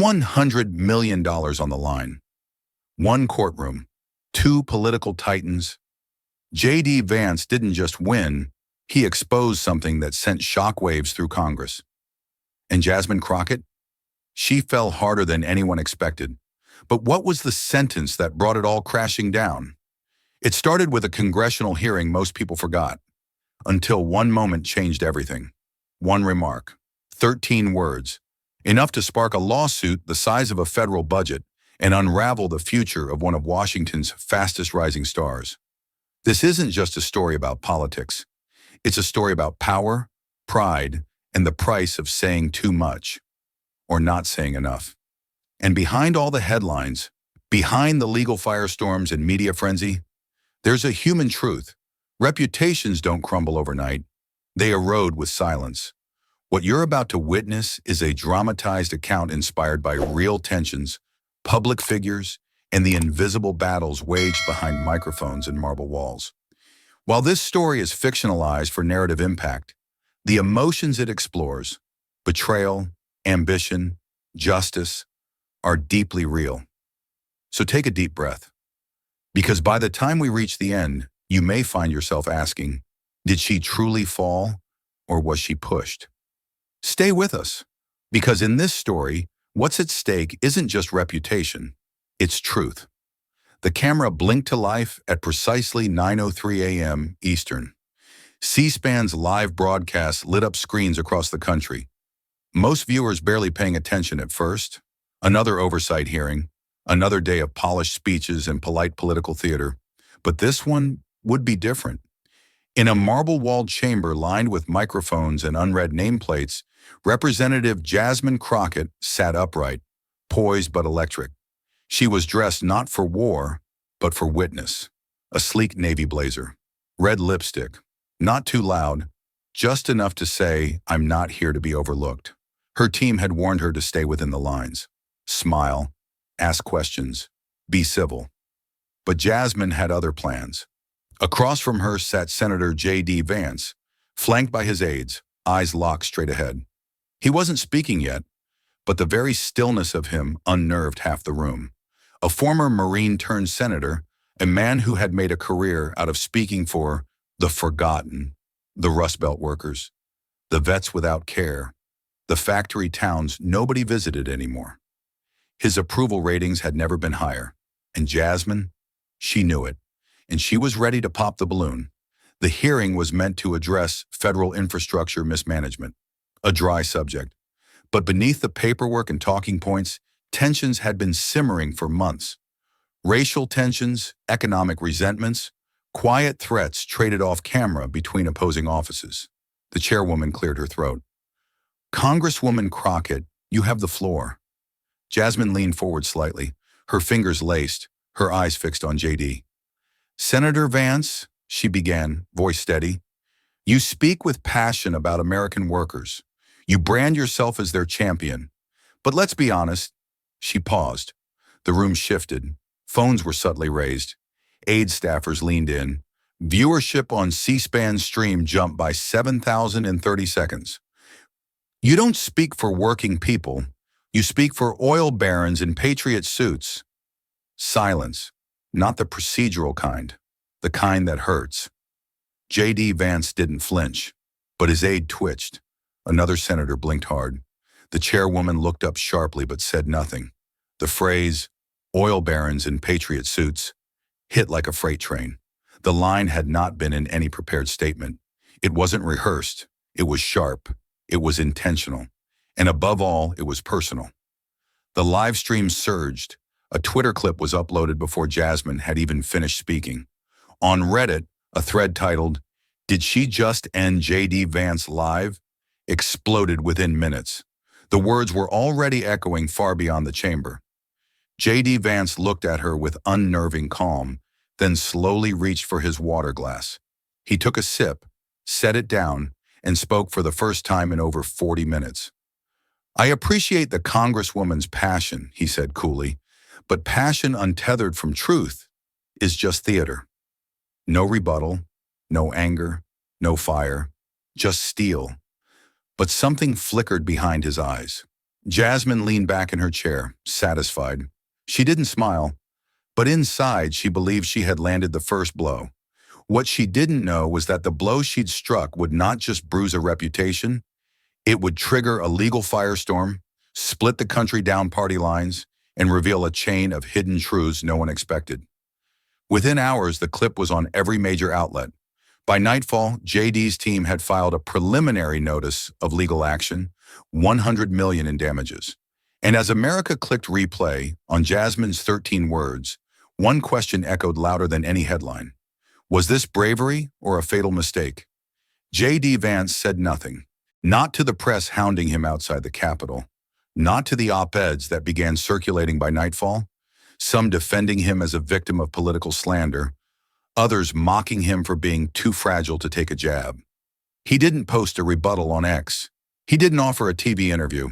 $100 million on the line. One courtroom. Two political titans. J.D. Vance didn't just win, he exposed something that sent shockwaves through Congress. And Jasmine Crockett? She fell harder than anyone expected. But what was the sentence that brought it all crashing down? It started with a congressional hearing most people forgot, until one moment changed everything. One remark, 13 words, enough to spark a lawsuit the size of a federal budget and unravel the future of one of Washington's fastest rising stars. This isn't just a story about politics. It's a story about power, pride, and the price of saying too much, or not saying enough. And behind all the headlines, behind the legal firestorms and media frenzy, there's a human truth. Reputations don't crumble overnight. They erode with silence. What you're about to witness is a dramatized account inspired by real tensions, public figures, and the invisible battles waged behind microphones and marble walls. While this story is fictionalized for narrative impact, the emotions it explores, betrayal, ambition, justice, are deeply real. So take a deep breath, because by the time we reach the end, you may find yourself asking, did she truly fall, or was she pushed? Stay with us, because in this story, what's at stake isn't just reputation, it's truth. The camera blinked to life at precisely 9:03 a.m. Eastern. C-SPAN's live broadcast lit up screens across the country. Most viewers barely paying attention at first. Another oversight hearing, another day of polished speeches and polite political theater. But this one would be different. In a marble-walled chamber lined with microphones and unread nameplates, Representative Jasmine Crockett sat upright, poised but electric. She was dressed not for war, but for witness. A sleek navy blazer, red lipstick, not too loud, just enough to say, "I'm not here to be overlooked." Her team had warned her to stay within the lines. Smile, ask questions, be civil. But Jasmine had other plans. Across from her sat Senator J.D. Vance, flanked by his aides, eyes locked straight ahead. He wasn't speaking yet, but the very stillness of him unnerved half the room. A former Marine turned senator, a man who had made a career out of speaking for the forgotten, the Rust Belt workers, the vets without care, the factory towns nobody visited anymore. His approval ratings had never been higher, and Jasmine, she knew it, and she was ready to pop the balloon. The hearing was meant to address federal infrastructure mismanagement, a dry subject. But beneath the paperwork and talking points, tensions had been simmering for months. Racial tensions, economic resentments, quiet threats traded off camera between opposing offices. The chairwoman cleared her throat. "Congresswoman Crockett, you have the floor." Jasmine leaned forward slightly, her fingers laced, her eyes fixed on J.D. "Senator Vance," she began, voice steady, "you speak with passion about American workers. You brand yourself as their champion. But let's be honest." She paused. The room shifted. Phones were subtly raised. Aide staffers leaned in. Viewership on C-SPAN's stream jumped by 7,000 in 30 seconds. "You don't speak for working people. You speak for oil barons in patriot suits." Silence, not the procedural kind, the kind that hurts. J.D. Vance didn't flinch, but his aide twitched. Another senator blinked hard. The chairwoman looked up sharply but said nothing. The phrase, "oil barons in patriot suits," hit like a freight train. The line had not been in any prepared statement. It wasn't rehearsed. It was sharp. It was intentional. And above all, it was personal. The live stream surged. A Twitter clip was uploaded before Jasmine had even finished speaking. On Reddit, a thread titled, "Did she just end J.D. Vance live?" exploded within minutes. The words were already echoing far beyond the chamber. J.D. Vance looked at her with unnerving calm, then slowly reached for his water glass. He took a sip, set it down, and spoke for the first time in over 40 minutes. "I appreciate the Congresswoman's passion," he said coolly, "but passion untethered from truth is just theater. No rebuttal, no anger, no fire, just steel." But something flickered behind his eyes. Jasmine leaned back in her chair, satisfied. She didn't smile, but inside she believed she had landed the first blow. What she didn't know was that the blow she'd struck would not just bruise a reputation, it would trigger a legal firestorm, split the country down party lines, and reveal a chain of hidden truths no one expected. Within hours, the clip was on every major outlet. By nightfall, JD's team had filed a preliminary notice of legal action, 100 million in damages. And as America clicked replay on Jasmine's 13 words, one question echoed louder than any headline. Was this bravery or a fatal mistake? JD Vance said nothing, not to the press hounding him outside the Capitol, not to the op-eds that began circulating by nightfall, some defending him as a victim of political slander, others mocking him for being too fragile to take a jab. He didn't post a rebuttal on X. He didn't offer a TV interview.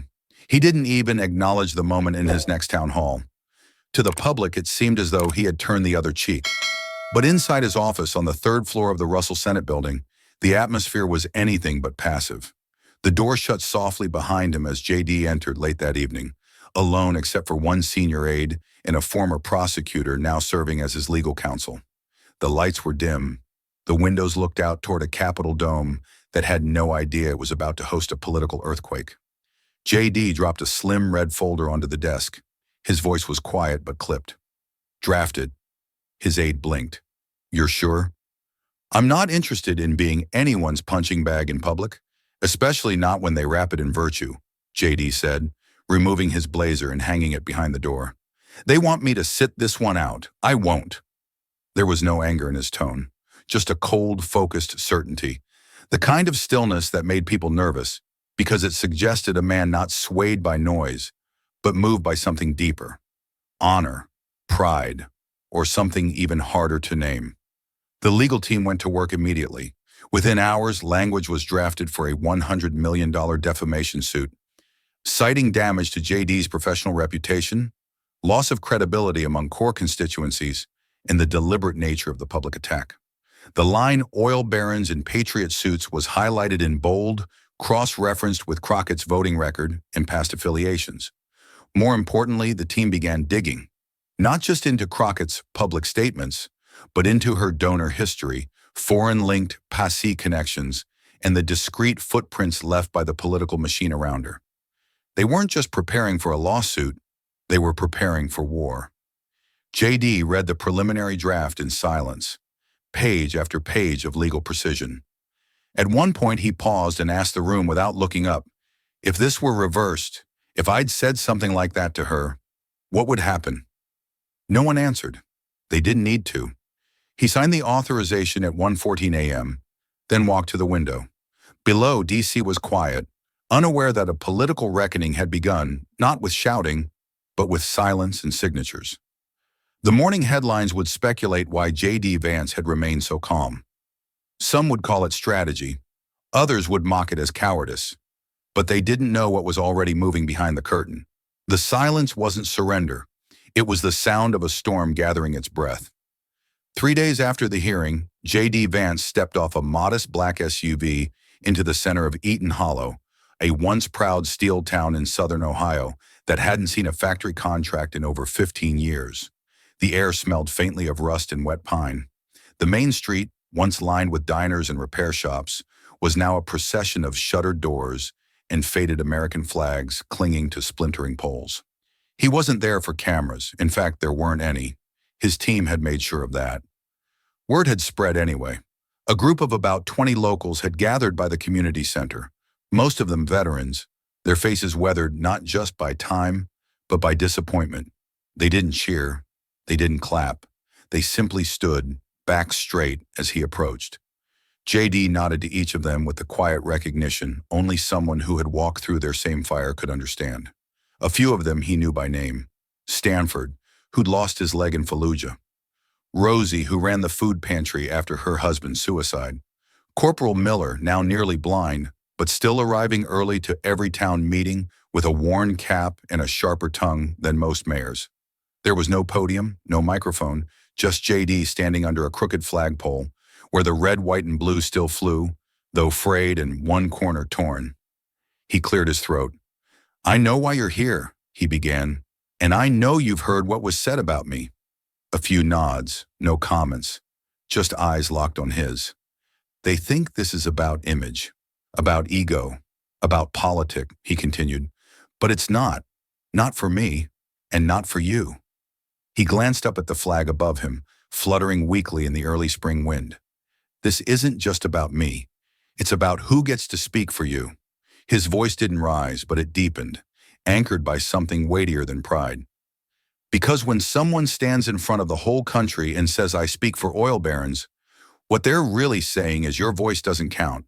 He didn't even acknowledge the moment in his next town hall. To the public, it seemed as though he had turned the other cheek. But inside his office on the third floor of the Russell Senate building, the atmosphere was anything but passive. The door shut softly behind him as JD entered late that evening, alone except for one senior aide and a former prosecutor now serving as his legal counsel. The lights were dim. The windows looked out toward a Capitol dome that had no idea it was about to host a political earthquake. JD dropped a slim red folder onto the desk. His voice was quiet but clipped. Drafted. His aide blinked. You're sure? I'm not interested in being anyone's punching bag in public, especially not when they wrap it in virtue, JD said, removing his blazer and hanging it behind the door. They want me to sit this one out. I won't. There was no anger in his tone, just a cold, focused certainty, the kind of stillness that made people nervous because it suggested a man not swayed by noise, but moved by something deeper, honor, pride, or something even harder to name. The legal team went to work immediately. Within hours, language was drafted for a $100 million defamation suit, citing damage to JD's professional reputation, loss of credibility among core constituencies, and the deliberate nature of the public attack. The line oil barons in patriot suits was highlighted in bold, cross-referenced with Crockett's voting record and past affiliations. More importantly, the team began digging, not just into Crockett's public statements, but into her donor history, foreign-linked passé connections, and the discreet footprints left by the political machine around her. They weren't just preparing for a lawsuit, they were preparing for war. JD read the preliminary draft in silence, page after page of legal precision. At one point, he paused and asked the room without looking up, if this were reversed, if I'd said something like that to her, what would happen? No one answered. They didn't need to. He signed the authorization at 1:14 a.m., then walked to the window. Below, D.C. was quiet, unaware that a political reckoning had begun, not with shouting, but with silence and signatures. The morning headlines would speculate why J.D. Vance had remained so calm. Some would call it strategy. Others would mock it as cowardice. But they didn't know what was already moving behind the curtain. The silence wasn't surrender. It was the sound of a storm gathering its breath. 3 days after the hearing, J.D. Vance stepped off a modest black SUV into the center of Eaton Hollow, a once proud steel town in southern Ohio that hadn't seen a factory contract in over 15 years. The air smelled faintly of rust and wet pine. The main street, once lined with diners and repair shops, was now a procession of shuttered doors and faded American flags clinging to splintering poles. He wasn't there for cameras. In fact, there weren't any. His team had made sure of that. Word had spread anyway. A group of about 20 locals had gathered by the community center, most of them veterans, their faces weathered not just by time, but by disappointment. They didn't cheer. They didn't clap. They simply stood, back straight, as he approached. J.D. nodded to each of them with the quiet recognition only someone who had walked through their same fire could understand. A few of them he knew by name. Stanford, who'd lost his leg in Fallujah. Rosie, who ran the food pantry after her husband's suicide. Corporal Miller, now nearly blind, but still arriving early to every town meeting with a worn cap and a sharper tongue than most mayors. There was no podium, no microphone, just J.D. standing under a crooked flagpole, where the red, white, and blue still flew, though frayed and one corner torn. He cleared his throat. "I know why you're here," he began, "and I know you've heard what was said about me." A few nods, no comments, just eyes locked on his. "They think this is about image, about ego, about politic," he continued. "But it's not. Not for me, and not for you." He glanced up at the flag above him, fluttering weakly in the early spring wind. "This isn't just about me. It's about who gets to speak for you." His voice didn't rise, but it deepened, anchored by something weightier than pride. "Because when someone stands in front of the whole country and says, 'I speak for oil barons,' what they're really saying is your voice doesn't count.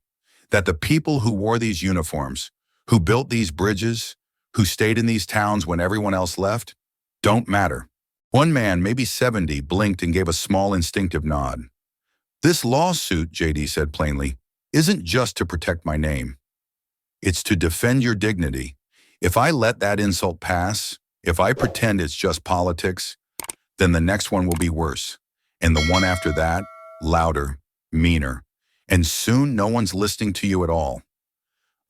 That the people who wore these uniforms, who built these bridges, who stayed in these towns when everyone else left, don't matter." One man, maybe 70, blinked and gave a small instinctive nod. "This lawsuit," JD said plainly, "isn't just to protect my name. It's to defend your dignity. If I let that insult pass, if I pretend it's just politics, then the next one will be worse. And the one after that, louder, meaner. And soon no one's listening to you at all."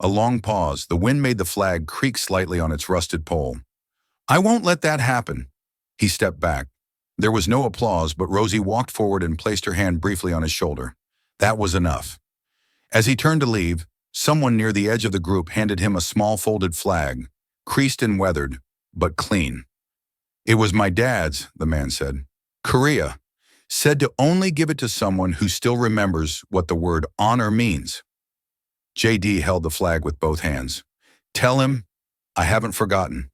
A long pause. The wind made the flag creak slightly on its rusted pole. "I won't let that happen." He stepped back. There was no applause, but Rosie walked forward and placed her hand briefly on his shoulder. That was enough. As he turned to leave, someone near the edge of the group handed him a small folded flag, creased and weathered, but clean. "It was my dad's," the man said. "Korea. Said to only give it to someone who still remembers what the word honor means." JD held the flag with both hands. "Tell him, I haven't forgotten."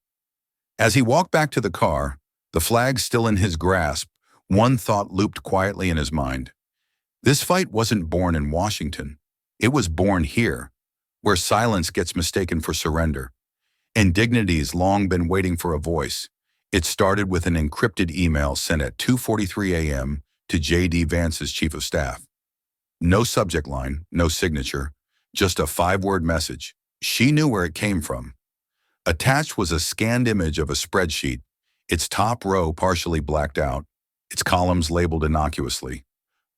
As he walked back to the car, the flag still in his grasp, one thought looped quietly in his mind. This fight wasn't born in Washington. It was born here, where silence gets mistaken for surrender. And dignity's long been waiting for a voice. It started with an encrypted email sent at 2:43 a.m. to J.D. Vance's chief of staff. No subject line, no signature, just a 5-word message. She knew where it came from. Attached was a scanned image of a spreadsheet, its top row partially blacked out, its columns labeled innocuously.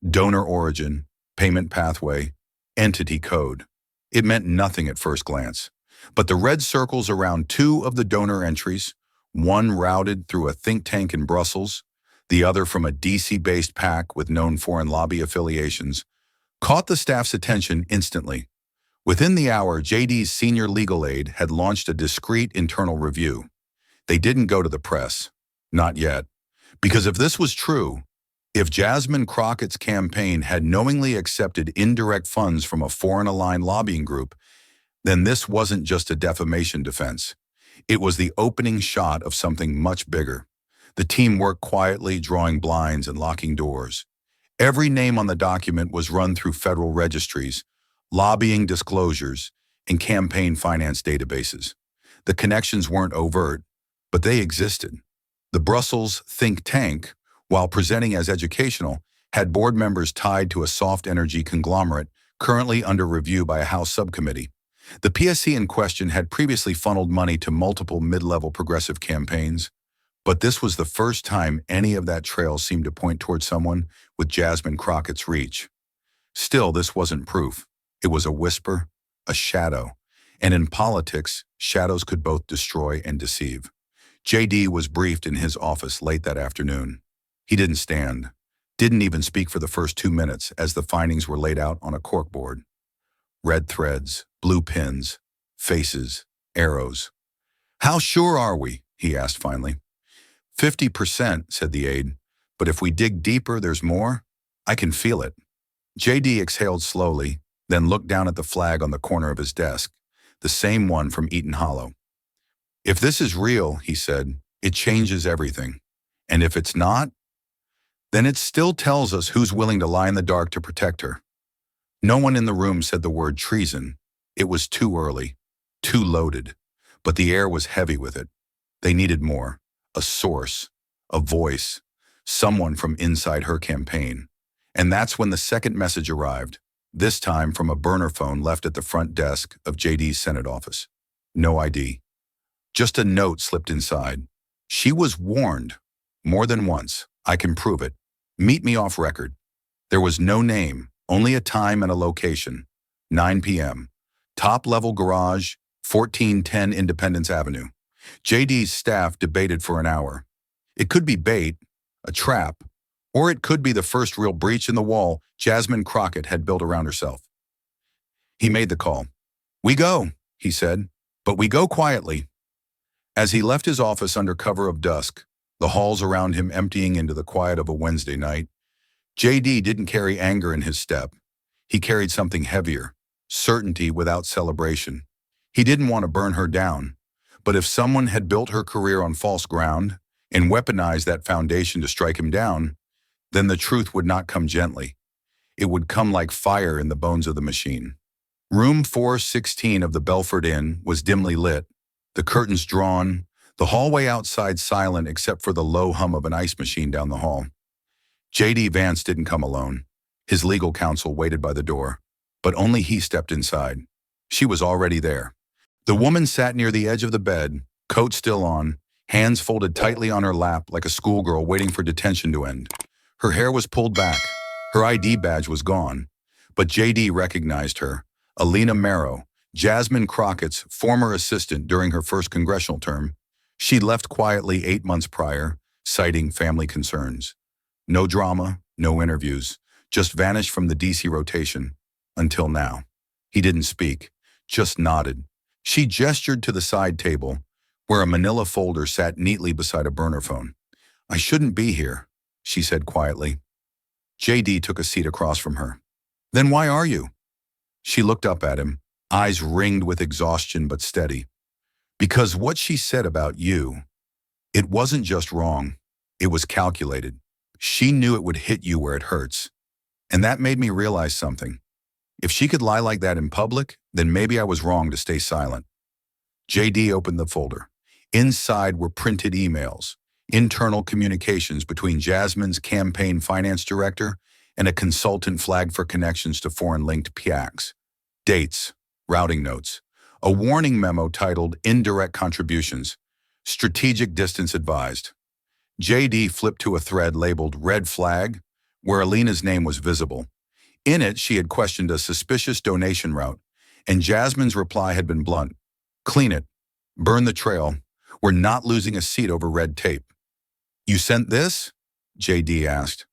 Donor origin, payment pathway, entity code. It meant nothing at first glance. But the red circles around 2 of the donor entries, one routed through a think tank in Brussels, the other from a DC-based PAC with known foreign lobby affiliations, caught the staff's attention instantly. Within the hour, JD's senior legal aide had launched a discreet internal review. They didn't go to the press. Not yet. Because if this was true, if Jasmine Crockett's campaign had knowingly accepted indirect funds from a foreign-aligned lobbying group, then this wasn't just a defamation defense. It was the opening shot of something much bigger. The team worked quietly, drawing blinds and locking doors. Every name on the document was run through federal registries, lobbying disclosures, and campaign finance databases. The connections weren't overt, but they existed. The Brussels think tank, while presenting as educational, had board members tied to a soft energy conglomerate currently under review by a House subcommittee. The PSC in question had previously funneled money to multiple mid-level progressive campaigns, but this was the first time any of that trail seemed to point toward someone with Jasmine Crockett's reach. Still, this wasn't proof. It was a whisper, a shadow, and in politics, shadows could both destroy and deceive. JD was briefed in his office late that afternoon. He didn't stand, didn't even speak for the first 2 minutes as the findings were laid out on a corkboard. Red threads, blue pins, faces, arrows. "How sure are we?" he asked finally. 50%, said the aide, "but if we dig deeper, there's more. I can feel it." JD exhaled slowly, then looked down at the flag on the corner of his desk, the same one from Eaton Hollow. "If this is real," he said, "it changes everything. And if it's not, then it still tells us who's willing to lie in the dark to protect her." No one in the room said the word treason. It was too early, too loaded, but the air was heavy with it. They needed more, a source, a voice, someone from inside her campaign. And that's when the second message arrived, this time from a burner phone left at the front desk of JD's Senate office. No ID. Just a note slipped inside. "She was warned, more than once. I can prove it. Meet me off record." There was no name, only a time and a location. 9 p.m. Top-level garage, 1410 Independence Avenue. JD's staff debated for an hour. It could be bait, a trap, or it could be the first real breach in the wall Jasmine Crockett had built around herself. He made the call. "We go," he said, "but we go quietly." As he left his office under cover of dusk, the halls around him emptying into the quiet of a Wednesday night, JD didn't carry anger in his step. He carried something heavier, certainty without celebration. He didn't want to burn her down, but if someone had built her career on false ground and weaponized that foundation to strike him down, then the truth would not come gently. It would come like fire in the bones of the machine. Room 416 of the Belford Inn was dimly lit, the curtains drawn, the hallway outside silent except for the low hum of an ice machine down the hall. JD Vance didn't come alone. His legal counsel waited by the door, but only he stepped inside. She was already there. The woman sat near the edge of the bed, coat still on, hands folded tightly on her lap like a schoolgirl waiting for detention to end. Her hair was pulled back. Her ID badge was gone, but JD recognized her. Alina Merrow, Jasmine Crockett's former assistant during her first congressional term. She'd left quietly 8 months prior, citing family concerns. No drama, no interviews, just vanished from the DC rotation. Until now. He didn't speak, just nodded. She gestured to the side table, where a manila folder sat neatly beside a burner phone. "I shouldn't be here," she said quietly. JD took a seat across from her. "Then why are you?" She looked up at him, eyes ringed with exhaustion but steady. "Because what she said about you, it wasn't just wrong, it was calculated. She knew it would hit you where it hurts. And that made me realize something. If she could lie like that in public, then maybe I was wrong to stay silent." JD opened the folder. Inside were printed emails, internal communications between Jasmine's campaign finance director and a consultant flagged for connections to foreign-linked PACs. Dates, routing notes, a warning memo titled Indirect Contributions, Strategic Distance Advised. JD flipped to a thread labeled Red Flag, where Alina's name was visible. In it, she had questioned a suspicious donation route, and Jasmine's reply had been blunt. "Clean it. Burn the trail. We're not losing a seat over red tape." "You sent this?" JD asked.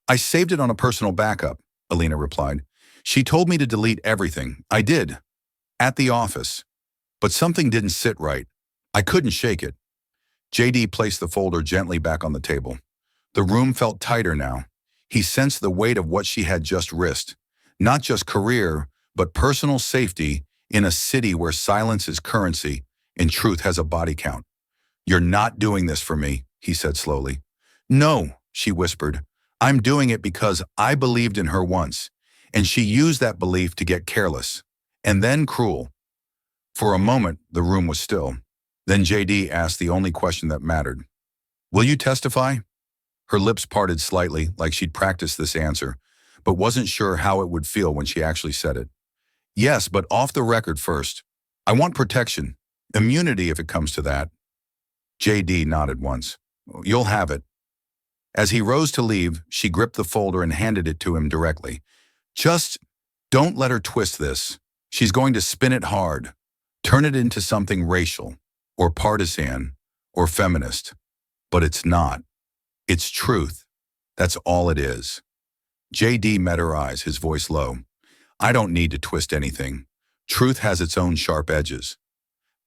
"I saved it on a personal backup," Alina replied. "She told me to delete everything. I did. At the office. But something didn't sit right. I couldn't shake it." JD placed the folder gently back on the table. The room felt tighter now. He sensed the weight of what she had just risked. Not just career, but personal safety in a city where silence is currency and truth has a body count. "You're not doing this for me," he said slowly. "No," she whispered. "I'm doing it because I believed in her once, and she used that belief to get careless, and then cruel." For a moment, the room was still. Then JD asked the only question that mattered. "Will you testify?" Her lips parted slightly, like she'd practiced this answer, but wasn't sure how it would feel when she actually said it. "Yes, but off the record first. I want protection. Immunity if it comes to that." JD nodded once. "You'll have it." As he rose to leave, she gripped the folder and handed it to him directly. "Just don't let her twist this. She's going to spin it hard. Turn it into something racial, or partisan, or feminist. But it's not. It's truth. That's all it is." JD met her eyes, his voice low. "I don't need to twist anything. Truth has its own sharp edges."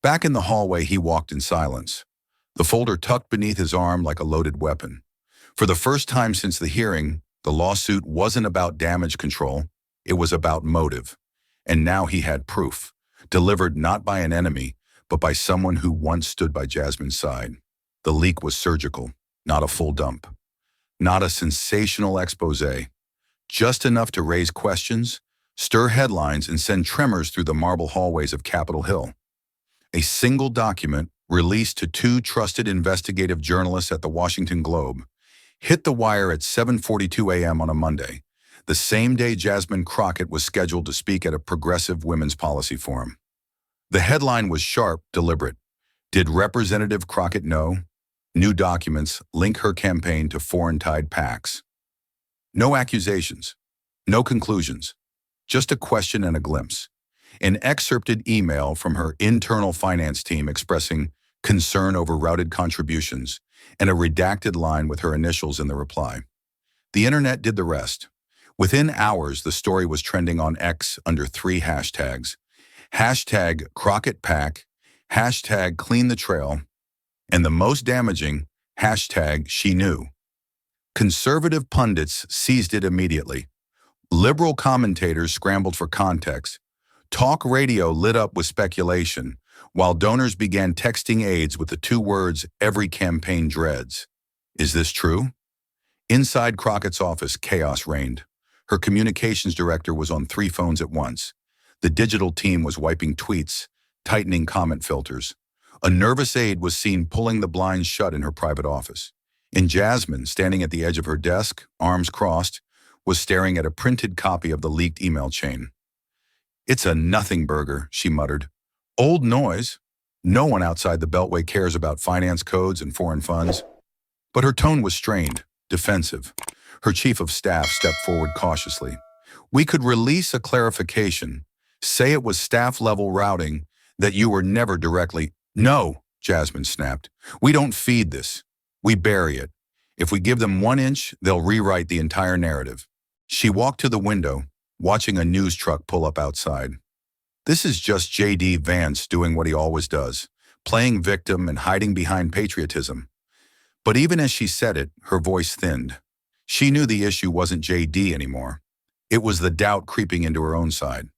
Back in the hallway, he walked in silence, the folder tucked beneath his arm like a loaded weapon. For the first time since the hearing, the lawsuit wasn't about damage control. It was about motive. And now he had proof, delivered not by an enemy, but by someone who once stood by Jasmine's side. The leak was surgical, not a full dump. Not a sensational expose. Just enough to raise questions, stir headlines, and send tremors through the marble hallways of Capitol Hill. A single document, released to 2 trusted investigative journalists at the Washington Globe, hit the wire at 7:42 a.m. on a Monday, the same day Jasmine Crockett was scheduled to speak at a progressive women's policy forum. The headline was sharp, deliberate. Did Representative Crockett know? New documents link her campaign to foreign-tied PACs. No accusations, no conclusions, just a question and a glimpse. an excerpted email from her internal finance team expressing concern over routed contributions, and a redacted line with her initials in the reply. The internet did the rest. Within hours, the story was trending on X under 3 hashtags. Hashtag Crockett Pack, hashtag Clean the Trail, and the most damaging, hashtag She Knew. Conservative pundits seized it immediately. Liberal commentators scrambled for context. Talk radio lit up with speculation, while donors began texting aides with the 2 words every campaign dreads. Is this true? Inside Crockett's office, chaos reigned. Her communications director was on 3 phones at once. The digital team was wiping tweets, tightening comment filters. A nervous aide was seen pulling the blinds shut in her private office. And Jasmine, standing at the edge of her desk, arms crossed, was staring at a printed copy of the leaked email chain. "It's a nothing burger," she muttered. "Old noise. No one outside the Beltway cares about finance codes and foreign funds." But her tone was strained, defensive. Her chief of staff stepped forward cautiously. "We could release a clarification. Say it was staff-level routing, that you were never directly—" "No," Jasmine snapped. "We don't feed this. We bury it. If we give them 1 inch, they'll rewrite the entire narrative." She walked to the window, watching a news truck pull up outside. This is just J.D. Vance doing what he always does, playing victim and hiding behind patriotism. But even as she said it, her voice thinned. She knew the issue wasn't J.D. anymore. It was the doubt creeping into her own side.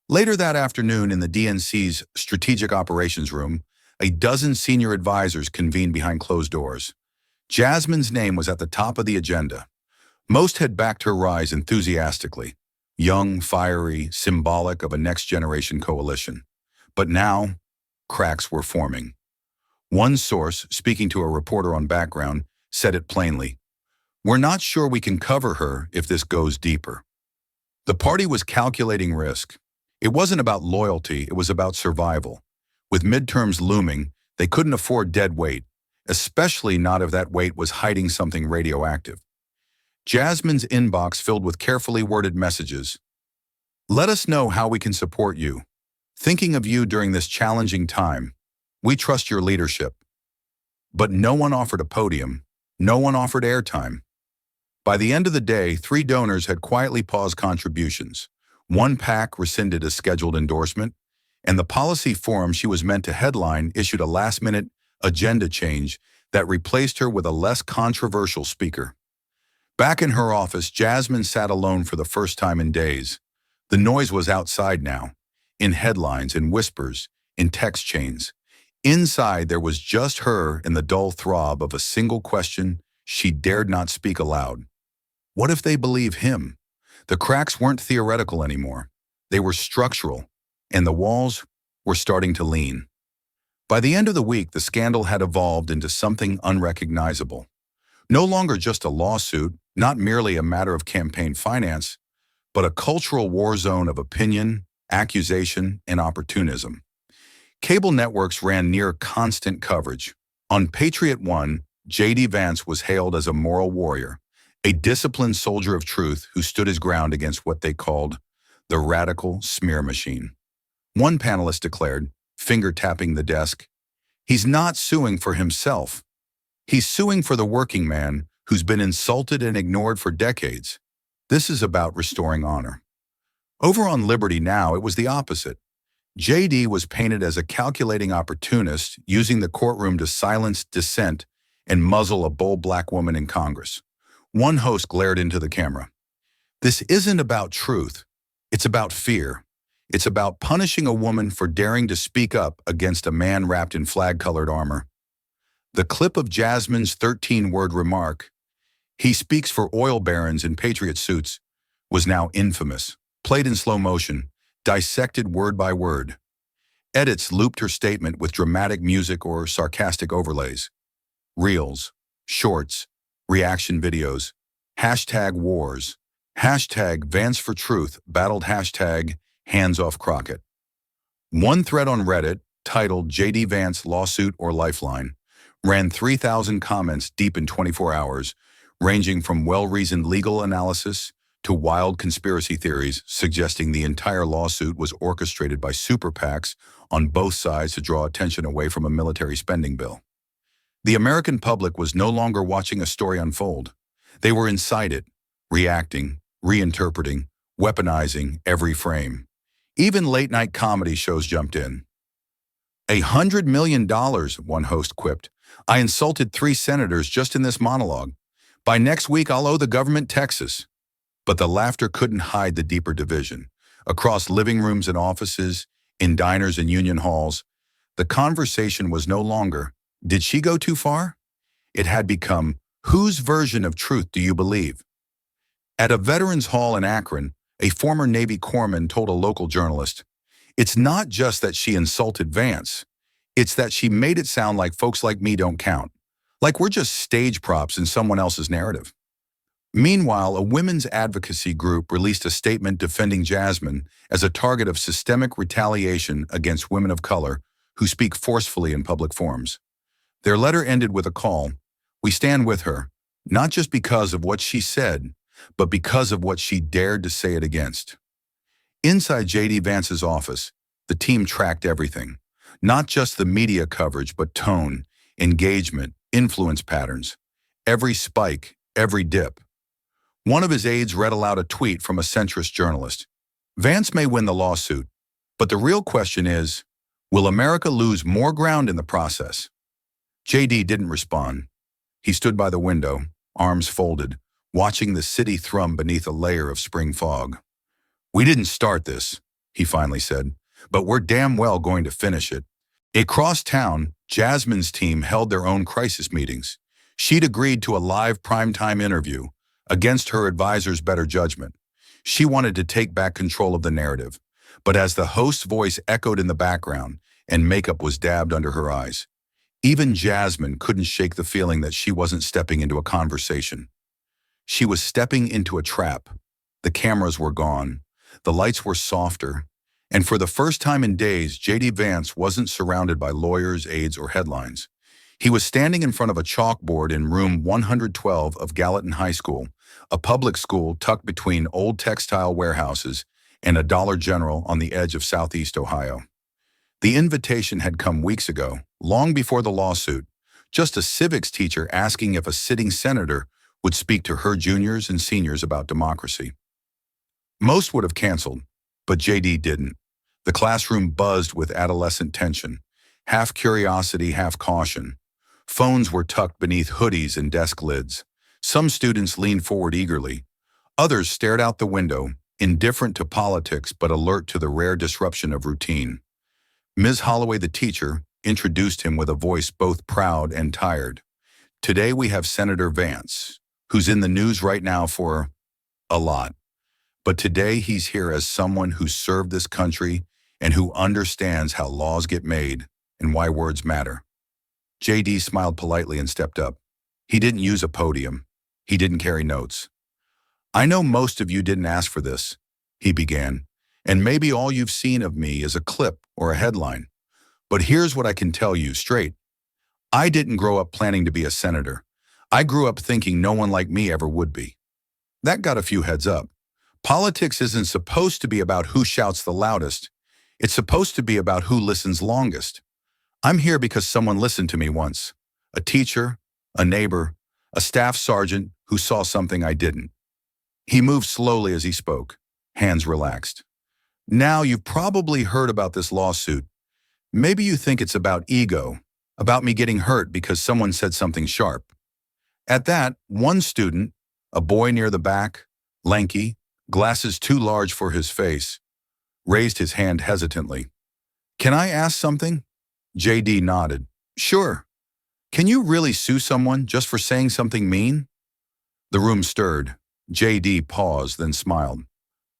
Later that afternoon in the DNC's Strategic Operations Room, a dozen senior advisors convened behind closed doors. Jasmine's name was at the top of the agenda. Most had backed her rise enthusiastically, young, fiery, symbolic of a next-generation coalition. But now, cracks were forming. One source, speaking to a reporter on background, said it plainly. "We're not sure we can cover her if this goes deeper." The party was calculating risk. It wasn't about loyalty, it was about survival. With midterms looming, they couldn't afford dead weight, especially not if that weight was hiding something radioactive. Jasmine's inbox filled with carefully worded messages. "Let us know how we can support you. Thinking of you during this challenging time. We trust your leadership." But no one offered a podium. No one offered airtime. By the end of the day, 3 donors had quietly paused contributions. 1 PAC rescinded a scheduled endorsement, and the policy forum she was meant to headline issued a last-minute agenda change that replaced her with a less controversial speaker. Back in her office, Jasmine sat alone for the first time in days. The noise was outside now, in headlines, in whispers, in text chains. Inside, there was just her and the dull throb of a single question she dared not speak aloud. What if they believe him? The cracks weren't theoretical anymore. They were structural, and the walls were starting to lean. By the end of the week, the scandal had evolved into something unrecognizable. No longer just a lawsuit, not merely a matter of campaign finance, but a cultural war zone of opinion, accusation, and opportunism. Cable networks ran near constant coverage. On Patriot One, J.D. Vance was hailed as a moral warrior, a disciplined soldier of truth who stood his ground against what they called the radical smear machine. One panelist declared, finger-tapping the desk, "He's not suing for himself. He's suing for the working man who's been insulted and ignored for decades. This is about restoring honor." Over on Liberty Now, it was the opposite. J.D. was painted as a calculating opportunist using the courtroom to silence dissent and muzzle a bold black woman in Congress. One host glared into the camera. "This isn't about truth. It's about fear. It's about punishing a woman for daring to speak up against a man wrapped in flag-colored armor." The clip of Jasmine's 13-word remark, "He speaks for oil barons in patriot suits," was now infamous, played in slow motion, dissected word by word. Edits looped her statement with dramatic music or sarcastic overlays. Reels, shorts, reaction videos, #wars, #Vance for Truth battled #hands off Crockett. One thread on Reddit, titled J.D. Vance Lawsuit or Lifeline, ran 3,000 comments deep in 24 hours, ranging from well-reasoned legal analysis to wild conspiracy theories suggesting the entire lawsuit was orchestrated by super PACs on both sides to draw attention away from a military spending bill. The American public was no longer watching a story unfold. They were inside it, reacting, reinterpreting, weaponizing every frame. Even late-night comedy shows jumped in. $100 million, one host quipped. I insulted 3 senators just in this monologue. By next week, I'll owe the government Texas. But the laughter couldn't hide the deeper division. Across living rooms and offices, in diners and union halls, the conversation was no longer, did she go too far? It had become, whose version of truth do you believe? At a veterans hall in Akron, a former Navy corpsman told a local journalist, it's not just that she insulted Vance, it's that she made it sound like folks like me don't count, like we're just stage props in someone else's narrative. Meanwhile, a women's advocacy group released a statement defending Jasmine as a target of systemic retaliation against women of color who speak forcefully in public forums. Their letter ended with a call, we stand with her, not just because of what she said, but because of what she dared to say it against. Inside J.D. Vance's office, the team tracked everything, not just the media coverage, but tone, engagement, influence patterns, every spike, every dip. One of his aides read aloud a tweet from a centrist journalist. Vance may win the lawsuit, but the real question is, will America lose more ground in the process? J.D. didn't respond. He stood by the window, arms folded, watching the city thrum beneath a layer of spring fog. We didn't start this, he finally said, but we're damn well going to finish it. Across town, Jasmine's team held their own crisis meetings. She'd agreed to a live primetime interview, against her advisor's better judgment. She wanted to take back control of the narrative, but as the host's voice echoed in the background and makeup was dabbed under her eyes, even Jasmine couldn't shake the feeling that she wasn't stepping into a conversation. She was stepping into a trap. The cameras were gone. The lights were softer. And for the first time in days, J.D. Vance wasn't surrounded by lawyers, aides, or headlines. He was standing in front of a chalkboard in room 112 of Gallatin High School, a public school tucked between old textile warehouses and a Dollar General on the edge of Southeast Ohio. The invitation had come weeks ago, long before the lawsuit, just a civics teacher asking if a sitting senator would speak to her juniors and seniors about democracy. Most would have canceled, but J.D. didn't. The classroom buzzed with adolescent tension, half curiosity, half caution. Phones were tucked beneath hoodies and desk lids. Some students leaned forward eagerly. Others stared out the window, indifferent to politics but alert to the rare disruption of routine. Ms. Holloway, the teacher, introduced him with a voice both proud and tired. Today we have Senator Vance, who's in the news right now for a lot. But today he's here as someone who served this country and who understands how laws get made and why words matter. J.D. smiled politely and stepped up. He didn't use a podium. He didn't carry notes. I know most of you didn't ask for this, he began, and maybe all you've seen of me is a clip or a headline. But here's what I can tell you straight. I didn't grow up planning to be a senator. I grew up thinking no one like me ever would be. That got a few heads up. Politics isn't supposed to be about who shouts the loudest. It's supposed to be about who listens longest. I'm here because someone listened to me once. A teacher, a neighbor, a staff sergeant who saw something I didn't. He moved slowly as he spoke, hands relaxed. Now you've probably heard about this lawsuit. Maybe you think it's about ego, about me getting hurt because someone said something sharp. At that, one student, a boy near the back, lanky, glasses too large for his face, raised his hand hesitantly. Can I ask something? J.D. nodded. Sure. Can you really sue someone just for saying something mean? The room stirred. J.D. paused, then smiled.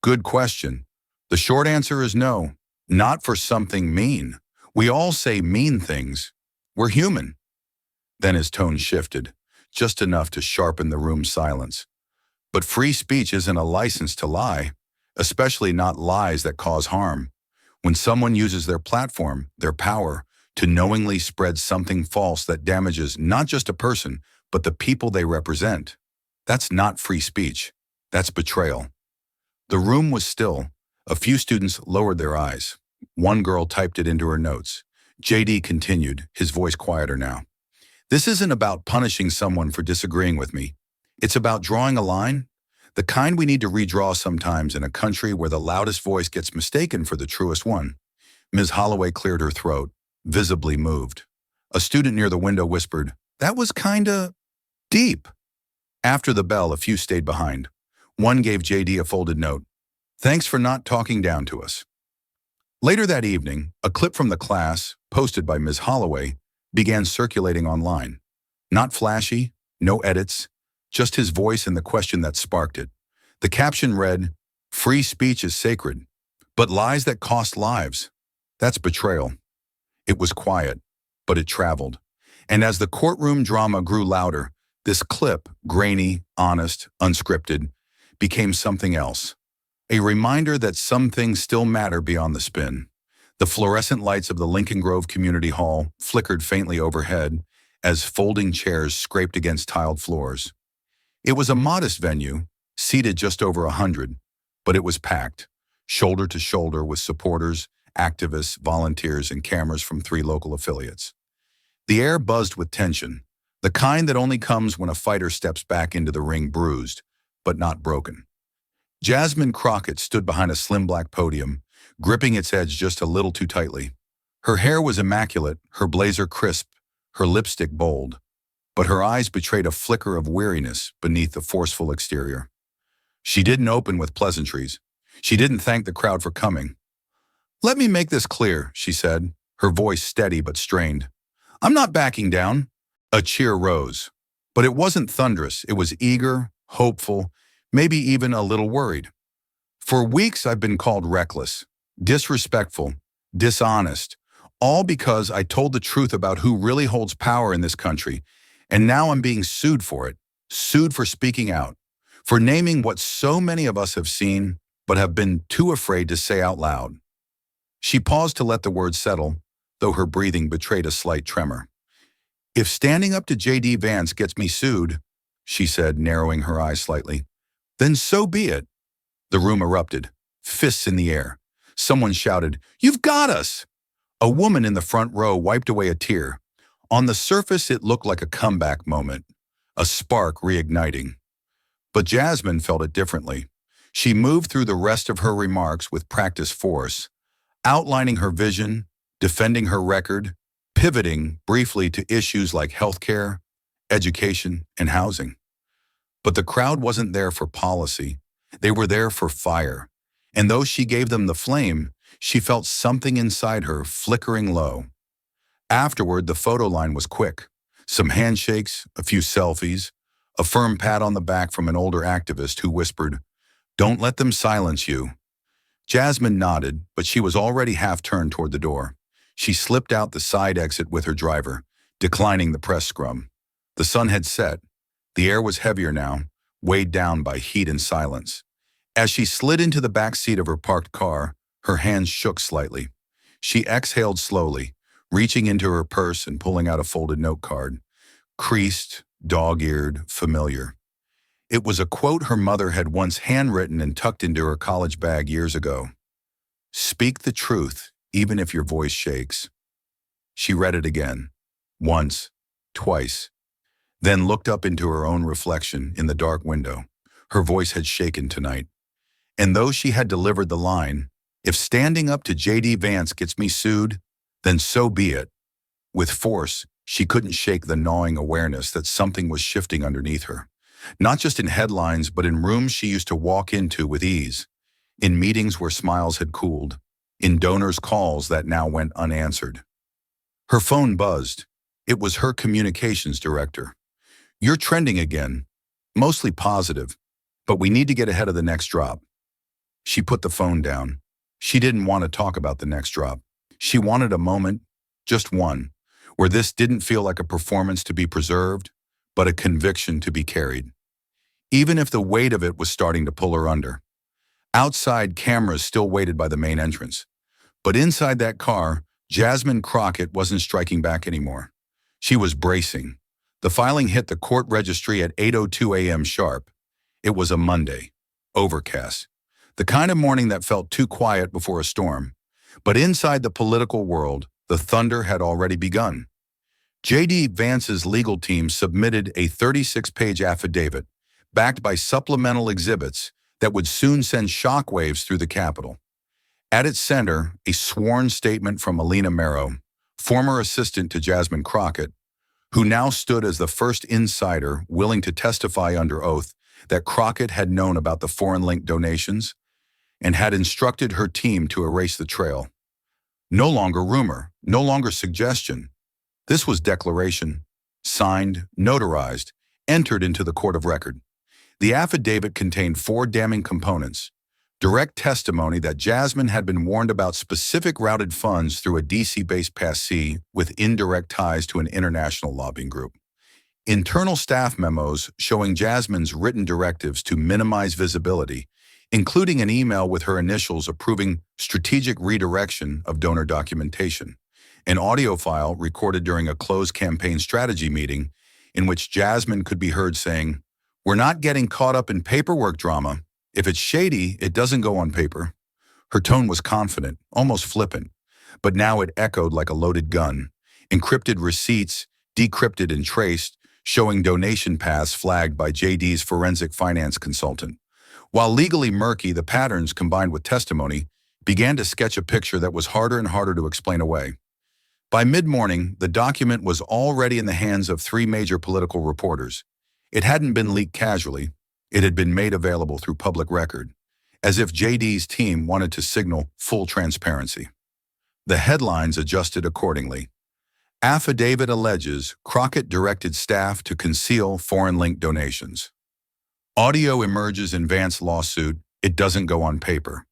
Good question. The short answer is no, not for something mean. We all say mean things. We're human. Then his tone shifted, just enough to sharpen the room's silence. But free speech isn't a license to lie, especially not lies that cause harm. When someone uses their platform, their power, to knowingly spread something false that damages not just a person, but the people they represent, that's not free speech. That's betrayal. The room was still. A few students lowered their eyes. One girl typed it into her notes. JD continued, his voice quieter now. This isn't about punishing someone for disagreeing with me. It's about drawing a line, the kind we need to redraw sometimes in a country where the loudest voice gets mistaken for the truest one. Ms. Holloway cleared her throat, visibly moved. A student near the window whispered, "That was kinda deep." After the bell, a few stayed behind. One gave JD a folded note. "Thanks for not talking down to us." Later that evening, a clip from the class, posted by Ms. Holloway, began circulating online. Not flashy, no edits, just his voice and the question that sparked it. The caption read, "Free speech is sacred, but lies that cost lives, that's betrayal." It was quiet, but it traveled. And as the courtroom drama grew louder, this clip, grainy, honest, unscripted, became something else. A reminder that some things still matter beyond the spin. The fluorescent lights of the Lincoln Grove Community Hall flickered faintly overhead as folding chairs scraped against tiled floors. It was a modest venue, seated just over 100, but it was packed, shoulder to shoulder with supporters, activists, volunteers, and cameras from 3 local affiliates. The air buzzed with tension, the kind that only comes when a fighter steps back into the ring bruised, but not broken. Jasmine Crockett stood behind a slim black podium, gripping its edge just a little too tightly. Her hair was immaculate, her blazer crisp, her lipstick bold, but her eyes betrayed a flicker of weariness beneath the forceful exterior. She didn't open with pleasantries. She didn't thank the crowd for coming. "Let me make this clear," she said, her voice steady but strained. "I'm not backing down." A cheer rose, but it wasn't thunderous. It was eager, hopeful, maybe even a little worried. "For weeks I've been called reckless, disrespectful, dishonest, all because I told the truth about who really holds power in this country, and now I'm being sued for it, sued for speaking out, for naming what so many of us have seen but have been too afraid to say out loud." She paused to let the words settle, though her breathing betrayed a slight tremor. "If standing up to JD Vance gets me sued," she said, narrowing her eyes slightly, "then so be it." The room erupted, fists in the air. Someone shouted, "You've got us!" A woman in the front row wiped away a tear. On the surface, it looked like a comeback moment, a spark reigniting. But Jasmine felt it differently. She moved through the rest of her remarks with practiced force, outlining her vision, defending her record, pivoting briefly to issues like healthcare, education, and housing. But the crowd wasn't there for policy. They were there for fire. And though she gave them the flame, she felt something inside her flickering low. Afterward, the photo line was quick. Some handshakes, a few selfies, a firm pat on the back from an older activist who whispered, "Don't let them silence you." Jasmine nodded, but she was already half-turned toward the door. She slipped out the side exit with her driver, declining the press scrum. The sun had set. The air was heavier now, weighed down by heat and silence. As she slid into the back seat of her parked car, her hands shook slightly. She exhaled slowly, reaching into her purse and pulling out a folded note card. Creased, dog-eared, familiar. It was a quote her mother had once handwritten and tucked into her college bag years ago. "Speak the truth, even if your voice shakes." She read it again, once, twice, then looked up into her own reflection in the dark window. Her voice had shaken tonight. And though she had delivered the line, "If standing up to JD Vance gets me sued, then so be it," with force, she couldn't shake the gnawing awareness that something was shifting underneath her. Not just in headlines, but in rooms she used to walk into with ease, in meetings where smiles had cooled, in donors' calls that now went unanswered. Her phone buzzed. It was her communications director. "You're trending again, mostly positive, but we need to get ahead of the next drop." She put the phone down. She didn't want to talk about the next drop. She wanted a moment, just one, where this didn't feel like a performance to be preserved, but a conviction to be carried. Even if the weight of it was starting to pull her under. Outside, cameras still waited by the main entrance. But inside that car, Jasmine Crockett wasn't striking back anymore. She was bracing. The filing hit the court registry at 8:02 a.m. sharp. It was a Monday, overcast. The kind of morning that felt too quiet before a storm. But inside the political world, the thunder had already begun. J.D. Vance's legal team submitted a 36-page affidavit, backed by supplemental exhibits that would soon send shockwaves through the Capitol. At its center, a sworn statement from Alina Merrow, former assistant to Jasmine Crockett, who now stood as the first insider willing to testify under oath that Crockett had known about the foreign-linked donations and had instructed her team to erase the trail. No longer rumor, no longer suggestion. This was declaration, signed, notarized, entered into the court of record. The affidavit contained 4 damning components: direct testimony that Jasmine had been warned about specific routed funds through a DC-based passee with indirect ties to an international lobbying group. Internal staff memos showing Jasmine's written directives to minimize visibility, including an email with her initials approving strategic redirection of donor documentation. An audio file recorded during a closed campaign strategy meeting in which Jasmine could be heard saying, "We're not getting caught up in paperwork drama. If it's shady, it doesn't go on paper." Her tone was confident, almost flippant, but now it echoed like a loaded gun. Encrypted receipts, decrypted and traced, showing donation paths flagged by JD's forensic finance consultant. While legally murky, the patterns, combined with testimony, began to sketch a picture that was harder and harder to explain away. By mid-morning, the document was already in the hands of 3 major political reporters. It hadn't been leaked casually. It had been made available through public record, as if JD's team wanted to signal full transparency. The headlines adjusted accordingly. Affidavit alleges Crockett directed staff to conceal foreign-linked donations. Audio emerges in Vance lawsuit, it doesn't go on paper.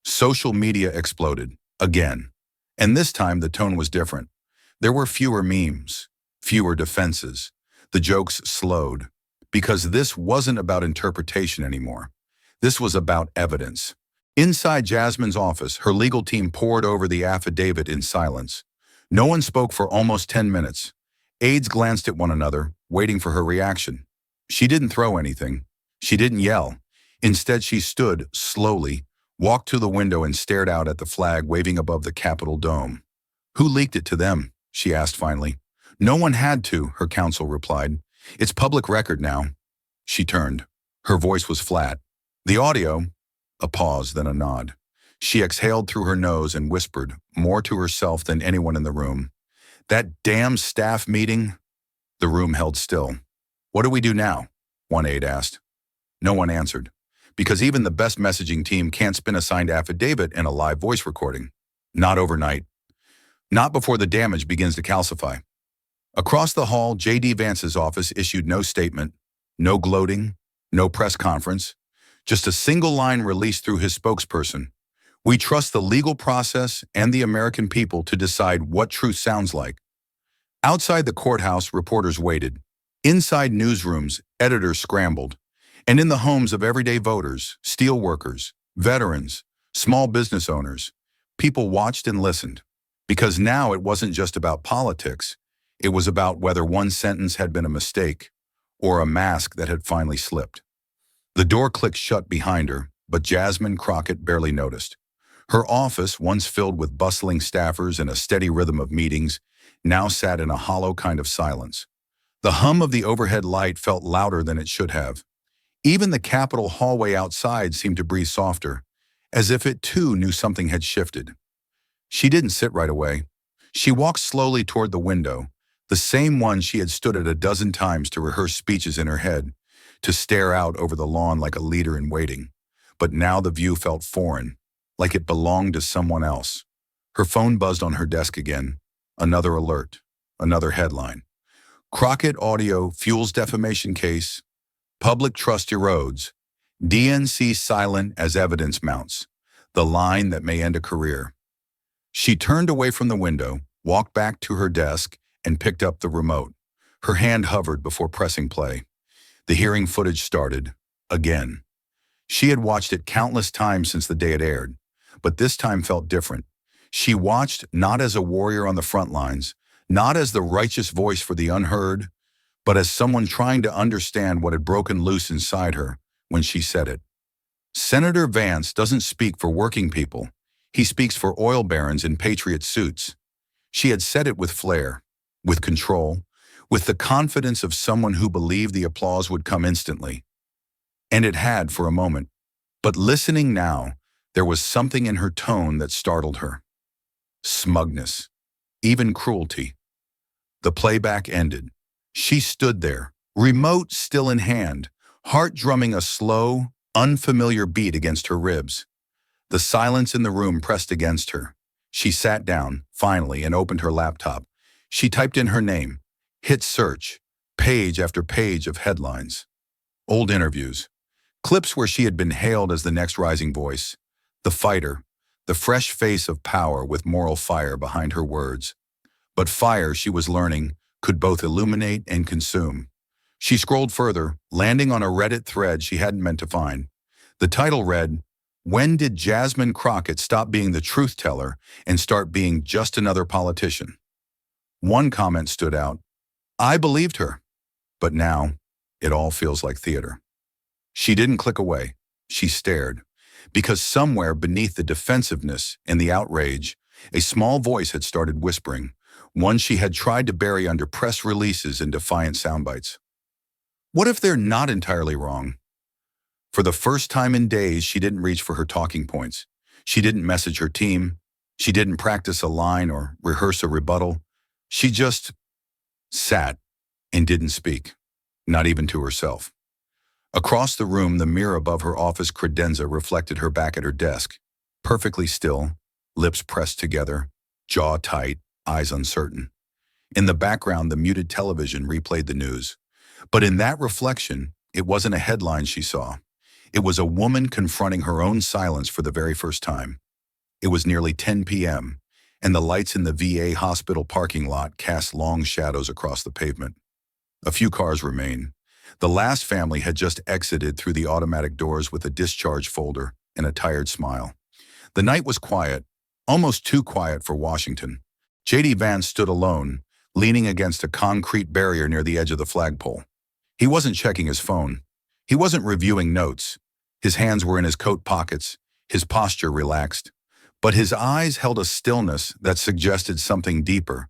Social media exploded, again. And this time the tone was different. There were fewer memes, fewer defenses. The jokes slowed, because this wasn't about interpretation anymore. This was about evidence. Inside Jasmine's office, her legal team pored over the affidavit in silence. No one spoke for almost 10 minutes. Aides glanced at one another, waiting for her reaction. She didn't throw anything. She didn't yell. Instead, she stood slowly, walked to the window and stared out at the flag waving above the Capitol dome. "Who leaked it to them?" she asked finally. "No one had to," her counsel replied. "It's public record now." She turned. Her voice was flat. "The audio," a pause, then a nod. She exhaled through her nose and whispered, more to herself than anyone in the room. "That damn staff meeting." The room held still. "What do we do now?" one aide asked. No one answered, because even the best messaging team can't spin a signed affidavit in a live voice recording. Not overnight. Not before the damage begins to calcify. Across the hall, J.D. Vance's office issued no statement, no gloating, no press conference, just a single line released through his spokesperson. "We trust the legal process and the American people to decide what truth sounds like." Outside the courthouse, reporters waited. Inside newsrooms, editors scrambled. And in the homes of everyday voters, steelworkers, veterans, small business owners, people watched and listened. Because now it wasn't just about politics. It was about whether one sentence had been a mistake or a mask that had finally slipped. The door clicked shut behind her, but Jasmine Crockett barely noticed. Her office, once filled with bustling staffers and a steady rhythm of meetings, now sat in a hollow kind of silence. The hum of the overhead light felt louder than it should have. Even the Capitol hallway outside seemed to breathe softer, as if it too knew something had shifted. She didn't sit right away. She walked slowly toward the window, the same one she had stood at a dozen times to rehearse speeches in her head, to stare out over the lawn like a leader in waiting. But now the view felt foreign, like it belonged to someone else. Her phone buzzed on her desk again. Another alert, another headline. Crockett Audio fuels defamation case. Public trust erodes. DNC silent as evidence mounts. The line that may end a career. She turned away from the window, walked back to her desk, and picked up the remote. Her hand hovered before pressing play. The hearing footage started, again. She had watched it countless times since the day it aired, but this time felt different. She watched not as a warrior on the front lines, not as the righteous voice for the unheard, but as someone trying to understand what had broken loose inside her when she said it. Senator Vance doesn't speak for working people. He speaks for oil barons in patriot suits. She had said it with flair, with control, with the confidence of someone who believed the applause would come instantly. And it had for a moment. But listening now, there was something in her tone that startled her. Smugness, even cruelty. The playback ended. She stood there, remote still in hand, heart drumming a slow, unfamiliar beat against her ribs. The silence in the room pressed against her. She sat down, finally, and opened her laptop. She typed in her name, hit search, page after page of headlines. Old interviews, clips where she had been hailed as the next rising voice, the fighter, the fresh face of power with moral fire behind her words. But fire, she was learning, could both illuminate and consume. She scrolled further, landing on a Reddit thread she hadn't meant to find. The title read, "When did Jasmine Crockett stop being the truth teller and start being just another politician?" One comment stood out. "I believed her, but now it all feels like theater." She didn't click away. She stared, because somewhere beneath the defensiveness and the outrage, a small voice had started whispering, one she had tried to bury under press releases and defiant soundbites. What if they're not entirely wrong? For the first time in days, she didn't reach for her talking points. She didn't message her team. She didn't practice a line or rehearse a rebuttal. She just sat and didn't speak, not even to herself. Across the room, the mirror above her office credenza reflected her back at her desk, perfectly still, lips pressed together, jaw tight, eyes uncertain. In the background, the muted television replayed the news. But in that reflection, it wasn't a headline she saw. It was a woman confronting her own silence for the very first time. It was nearly 10 p.m., and the lights in the VA hospital parking lot cast long shadows across the pavement. A few cars remained. The last family had just exited through the automatic doors with a discharge folder and a tired smile. The night was quiet, almost too quiet for Washington. J.D. Vance stood alone, leaning against a concrete barrier near the edge of the flagpole. He wasn't checking his phone. He wasn't reviewing notes. His hands were in his coat pockets, his posture relaxed. But his eyes held a stillness that suggested something deeper,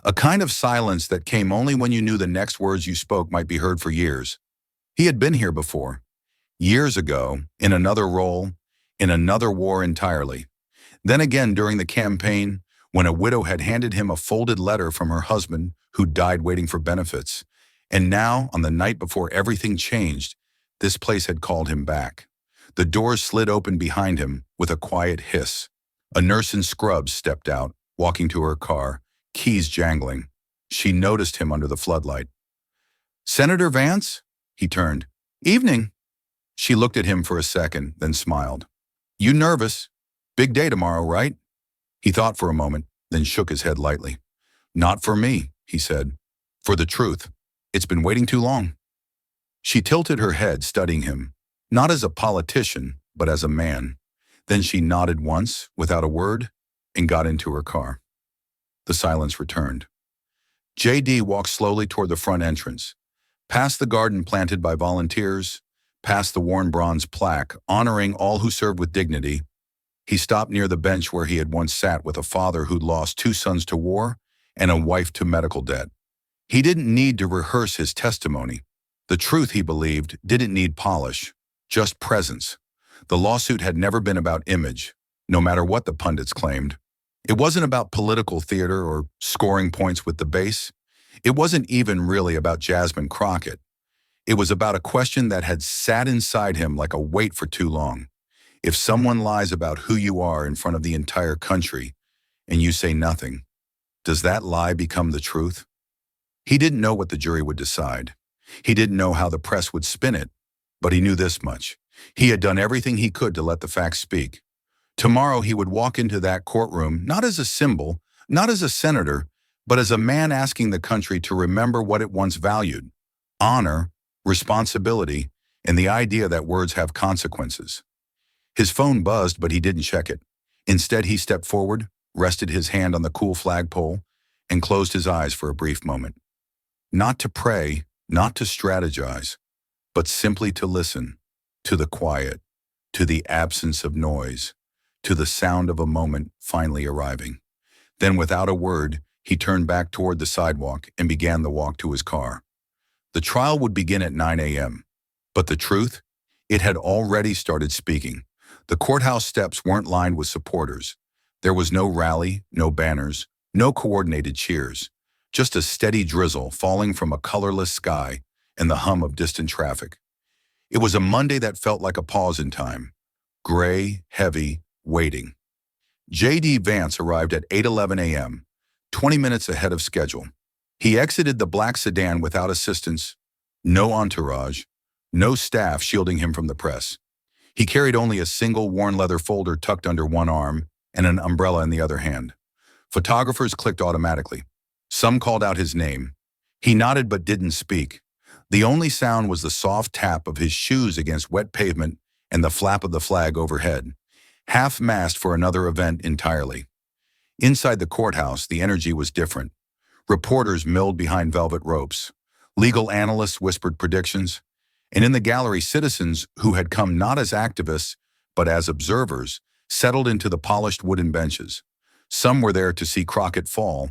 a kind of silence that came only when you knew the next words you spoke might be heard for years. He had been here before, years ago, in another role, in another war entirely. Then again during the campaign, when a widow had handed him a folded letter from her husband who died waiting for benefits. And now, on the night before everything changed, this place had called him back. The doors slid open behind him with a quiet hiss. A nurse in scrubs stepped out, walking to her car, keys jangling. She noticed him under the floodlight. "Senator Vance?" He turned. "Evening." She looked at him for a second, then smiled. "You nervous? Big day tomorrow, right?" He thought for a moment, then shook his head lightly. "Not for me," he said. "For the truth. It's been waiting too long." She tilted her head, studying him, not as a politician, but as a man. Then she nodded once, without a word, and got into her car. The silence returned. J.D. walked slowly toward the front entrance, past the garden planted by volunteers, past the worn bronze plaque honoring all who served with dignity. He stopped near the bench where he had once sat with a father who'd lost 2 sons to war and a wife to medical debt. He didn't need to rehearse his testimony. The truth, he believed, didn't need polish, just presence. The lawsuit had never been about image, no matter what the pundits claimed. It wasn't about political theater or scoring points with the base. It wasn't even really about Jasmine Crockett. It was about a question that had sat inside him like a weight for too long. If someone lies about who you are in front of the entire country and you say nothing, does that lie become the truth? He didn't know what the jury would decide. He didn't know how the press would spin it, but he knew this much. He had done everything he could to let the facts speak. Tomorrow he would walk into that courtroom not as a symbol, not as a senator, but as a man asking the country to remember what it once valued: honor, responsibility, and the idea that words have consequences. His phone buzzed, but he didn't check it. Instead, he stepped forward, rested his hand on the cool flagpole, and closed his eyes for a brief moment. Not to pray, not to strategize, but simply to listen, to the quiet, to the absence of noise, to the sound of a moment finally arriving. Then, without a word, he turned back toward the sidewalk and began the walk to his car. The trial would begin at 9 a.m. But the truth? It had already started speaking. The courthouse steps weren't lined with supporters. There was no rally, no banners, no coordinated cheers. Just a steady drizzle falling from a colorless sky and the hum of distant traffic. It was a Monday that felt like a pause in time. Gray, heavy, waiting. J.D. Vance arrived at 8:11 a.m., 20 minutes ahead of schedule. He exited the black sedan without assistance, no entourage, no staff shielding him from the press. He carried only a single worn leather folder tucked under one arm and an umbrella in the other hand. Photographers clicked automatically. Some called out his name. He nodded but didn't speak. The only sound was the soft tap of his shoes against wet pavement and the flap of the flag overhead, half-mast for another event entirely. Inside the courthouse, the energy was different. Reporters milled behind velvet ropes. Legal analysts whispered predictions. And in the gallery, citizens who had come not as activists, but as observers, settled into the polished wooden benches. Some were there to see Crockett fall,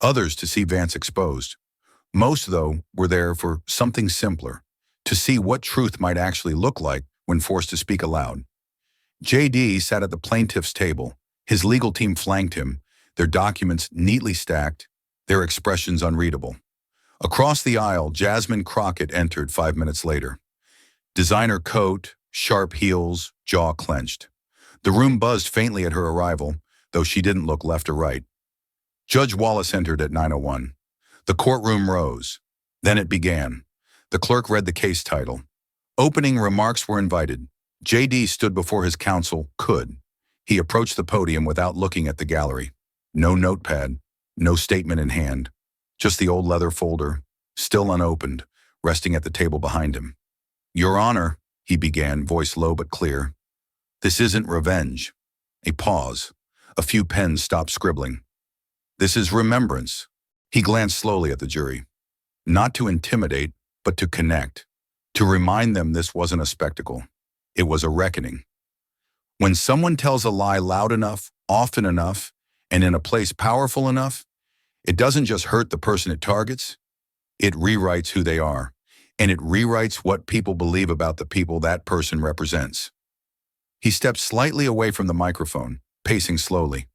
others to see Vance exposed. Most, though, were there for something simpler, to see what truth might actually look like when forced to speak aloud. J.D. sat at the plaintiff's table. His legal team flanked him, their documents neatly stacked, their expressions unreadable. Across the aisle, Jasmine Crockett entered 5 minutes later. Designer coat, sharp heels, jaw clenched. The room buzzed faintly at her arrival, though she didn't look left or right. Judge Wallace entered at 9:01. The courtroom rose. Then it began. The clerk read the case title. Opening remarks were invited. J.D. stood before his counsel, could. He approached the podium without looking at the gallery. No notepad, no statement in hand. Just the old leather folder, still unopened, resting at the table behind him. Your Honor, he began, voice low but clear. This isn't revenge. A pause. A few pens stopped scribbling. This is remembrance. He glanced slowly at the jury. Not to intimidate, but to connect. To remind them this wasn't a spectacle. It was a reckoning. When someone tells a lie loud enough, often enough, and in a place powerful enough, it doesn't just hurt the person it targets, it rewrites who they are, and it rewrites what people believe about the people that person represents. He stepped slightly away from the microphone, pacing slowly.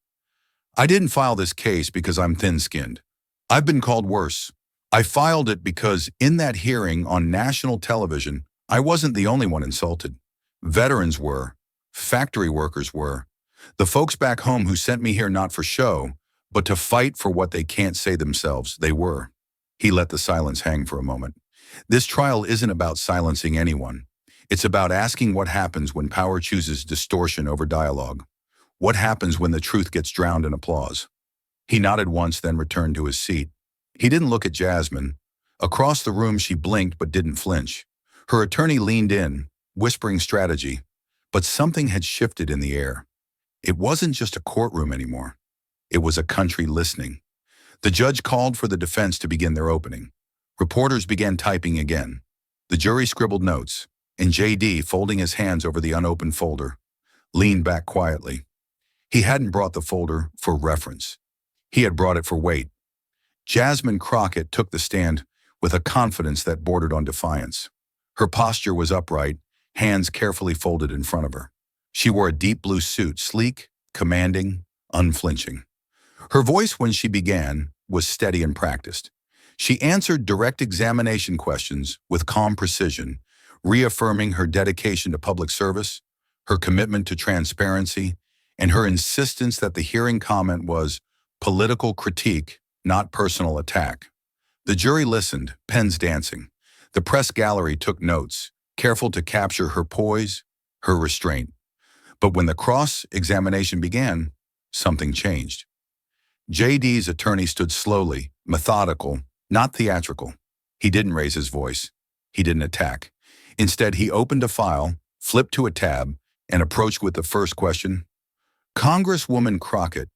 I didn't file this case because I'm thin-skinned. I've been called worse. I filed it because in that hearing on national television, I wasn't the only one insulted. Veterans were. Factory workers were. The folks back home who sent me here not for show, but to fight for what they can't say themselves, they were. He let the silence hang for a moment. This trial isn't about silencing anyone. It's about asking what happens when power chooses distortion over dialogue. What happens when the truth gets drowned in applause? He nodded once, then returned to his seat. He didn't look at Jasmine. Across the room, she blinked but didn't flinch. Her attorney leaned in, whispering strategy, but something had shifted in the air. It wasn't just a courtroom anymore. It was a country listening. The judge called for the defense to begin their opening. Reporters began typing again. The jury scribbled notes, and J.D., folding his hands over the unopened folder, leaned back quietly. He hadn't brought the folder for reference. He had brought it for weight. Jasmine Crockett took the stand with a confidence that bordered on defiance. Her posture was upright, hands carefully folded in front of her. She wore a deep blue suit, sleek, commanding, unflinching. Her voice, when she began, was steady and practiced. She answered direct examination questions with calm precision, reaffirming her dedication to public service, her commitment to transparency, and her insistence that the hearing comment was political critique, not personal attack. The jury listened, pens dancing. The press gallery took notes, careful to capture her poise, her restraint. But when the cross-examination began, something changed. J.D.'s attorney stood slowly, methodical, not theatrical. He didn't raise his voice. He didn't attack. Instead, he opened a file, flipped to a tab, and approached with the first question. Congresswoman Crockett,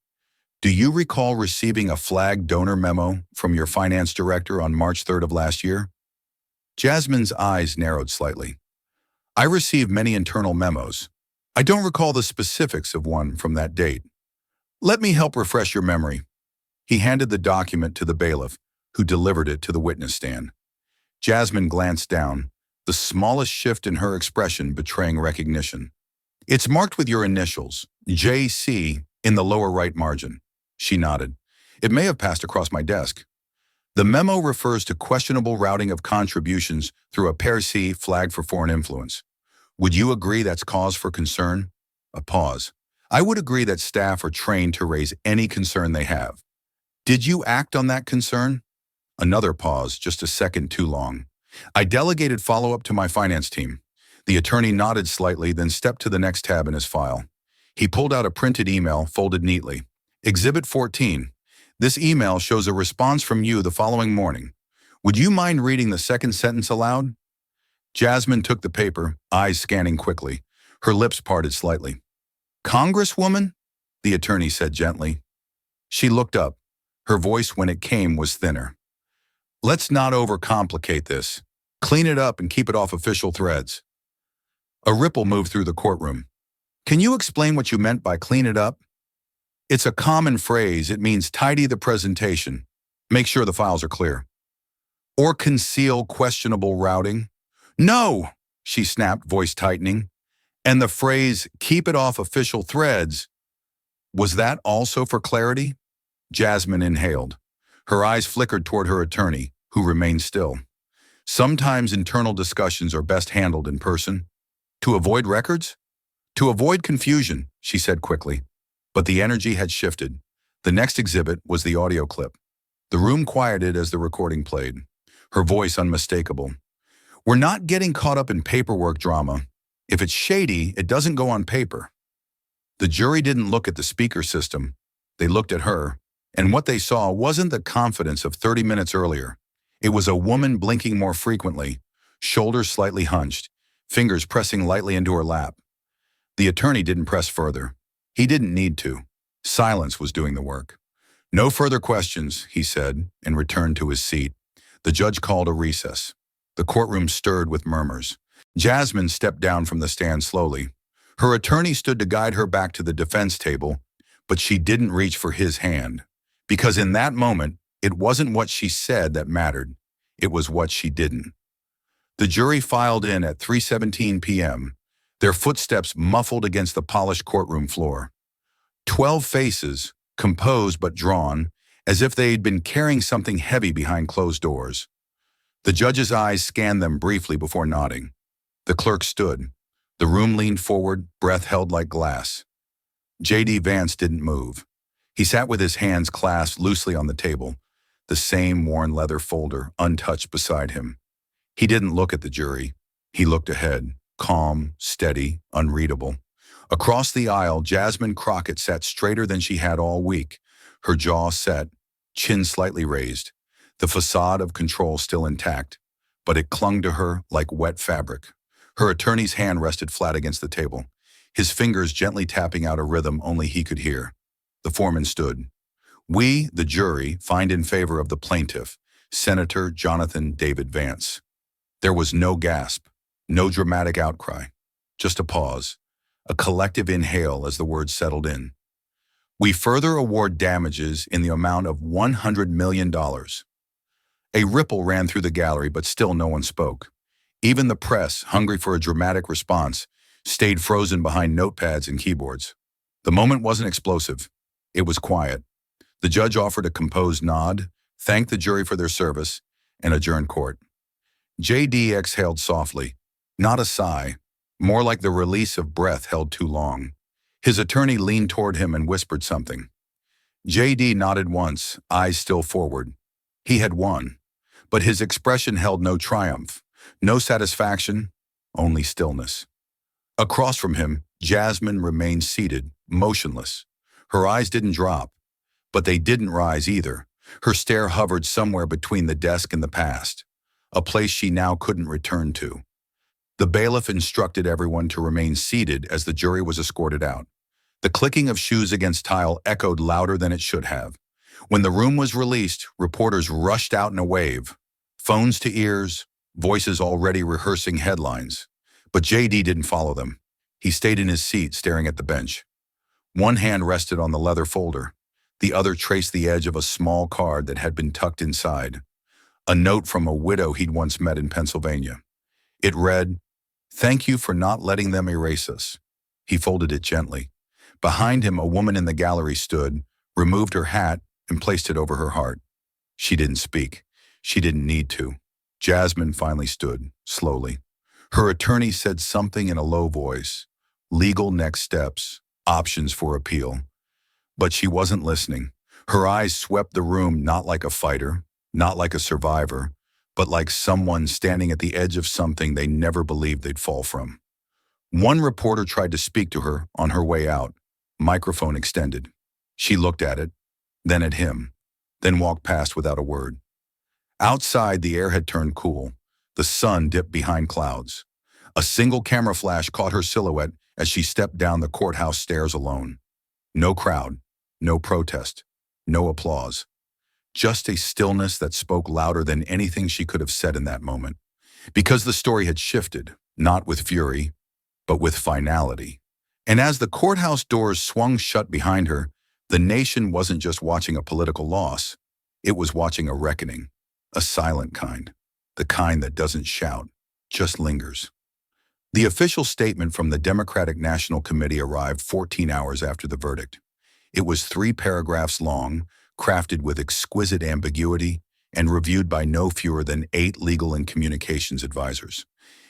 do you recall receiving a flag donor memo from your finance director on March 3rd of last year? Jasmine's eyes narrowed slightly. I received many internal memos, I don't recall the specifics of one from that date. Let me help refresh your memory. He handed the document to the bailiff, who delivered it to the witness stand. Jasmine glanced down, the smallest shift in her expression betraying recognition. It's marked with your initials, J.C., in the lower right margin. She nodded. It may have passed across my desk. The memo refers to questionable routing of contributions through a pair C flagged for foreign influence. Would you agree that's cause for concern? A pause. I would agree that staff are trained to raise any concern they have. Did you act on that concern? Another pause, just a second too long. I delegated follow-up to my finance team. The attorney nodded slightly, then stepped to the next tab in his file. He pulled out a printed email, folded neatly. Exhibit 14. This email shows a response from you the following morning. Would you mind reading the second sentence aloud? Jasmine took the paper, eyes scanning quickly. Her lips parted slightly. Congresswoman? The attorney said gently. She looked up. Her voice, when it came, was thinner. Let's not overcomplicate this. Clean it up and keep it off official threads. A ripple moved through the courtroom. Can you explain what you meant by clean it up? It's a common phrase. It means tidy the presentation. Make sure the files are clear. Or conceal questionable routing. No, she snapped, voice tightening. And the phrase, keep it off official threads, was that also for clarity? Jasmine inhaled. Her eyes flickered toward her attorney, who remained still. Sometimes internal discussions are best handled in person. To avoid records? To avoid confusion, she said quickly. But the energy had shifted. The next exhibit was the audio clip. The room quieted as the recording played. Her voice unmistakable. We're not getting caught up in paperwork drama. If it's shady, it doesn't go on paper. The jury didn't look at the speaker system. They looked at her. And what they saw wasn't the confidence of 30 minutes earlier. It was a woman blinking more frequently, shoulders slightly hunched, fingers pressing lightly into her lap. The attorney didn't press further. He didn't need to. Silence was doing the work. No further questions, he said, and returned to his seat. The judge called a recess. The courtroom stirred with murmurs. Jasmine stepped down from the stand slowly. Her attorney stood to guide her back to the defense table, but she didn't reach for his hand. Because in that moment, it wasn't what she said that mattered. It was what she didn't. The jury filed in at 3:17 p.m., their footsteps muffled against the polished courtroom floor. 12 faces, composed but drawn, as if they'd been carrying something heavy behind closed doors. The judge's eyes scanned them briefly before nodding. The clerk stood. The room leaned forward, breath held like glass. J.D. Vance didn't move. He sat with his hands clasped loosely on the table, the same worn leather folder untouched beside him. He didn't look at the jury. He looked ahead, calm, steady, unreadable. Across the aisle, Jasmine Crockett sat straighter than she had all week, her jaw set, chin slightly raised, the facade of control still intact, but it clung to her like wet fabric. Her attorney's hand rested flat against the table, his fingers gently tapping out a rhythm only he could hear. The foreman stood. We, the jury, find in favor of the plaintiff, Senator Jonathan David Vance. There was no gasp, no dramatic outcry, just a pause, a collective inhale as the words settled in. We further award damages in the amount of $100 million. A ripple ran through the gallery, but still no one spoke. Even the press, hungry for a dramatic response, stayed frozen behind notepads and keyboards. The moment wasn't explosive. It was quiet. The judge offered a composed nod, thanked the jury for their service, and adjourned court. J.D. exhaled softly, not a sigh, more like the release of breath held too long. His attorney leaned toward him and whispered something. J.D. nodded once, eyes still forward. He had won, but his expression held no triumph, no satisfaction, only stillness. Across from him, Jasmine remained seated, motionless. Her eyes didn't drop, but they didn't rise either. Her stare hovered somewhere between the desk and the past, a place she now couldn't return to. The bailiff instructed everyone to remain seated as the jury was escorted out. The clicking of shoes against tile echoed louder than it should have. When the room was released, reporters rushed out in a wave, phones to ears, voices already rehearsing headlines. But J.D. didn't follow them. He stayed in his seat, staring at the bench. One hand rested on the leather folder. The other traced the edge of a small card that had been tucked inside. A note from a widow he'd once met in Pennsylvania. It read, "Thank you for not letting them erase us." He folded it gently. Behind him, a woman in the gallery stood, removed her hat, and placed it over her heart. She didn't speak. She didn't need to. Jasmine finally stood, slowly. Her attorney said something in a low voice. Legal next steps, options for appeal. But she wasn't listening. Her eyes swept the room, not like a fighter, not like a survivor, but like someone standing at the edge of something they never believed they'd fall from. One reporter tried to speak to her on her way out, microphone extended. She looked at it, then at him, then walked past without a word. Outside, the air had turned cool. The sun dipped behind clouds. A single camera flash caught her silhouette as she stepped down the courthouse stairs alone. No crowd, no protest, no applause. Just a stillness that spoke louder than anything she could have said in that moment. Because the story had shifted, not with fury, but with finality. And as the courthouse doors swung shut behind her, the nation wasn't just watching a political loss. It was watching a reckoning, a silent kind, the kind that doesn't shout, just lingers. The official statement from the Democratic National Committee arrived 14 hours after the verdict. It was 3 paragraphs long, crafted with exquisite ambiguity, and reviewed by no fewer than 8 legal and communications advisors.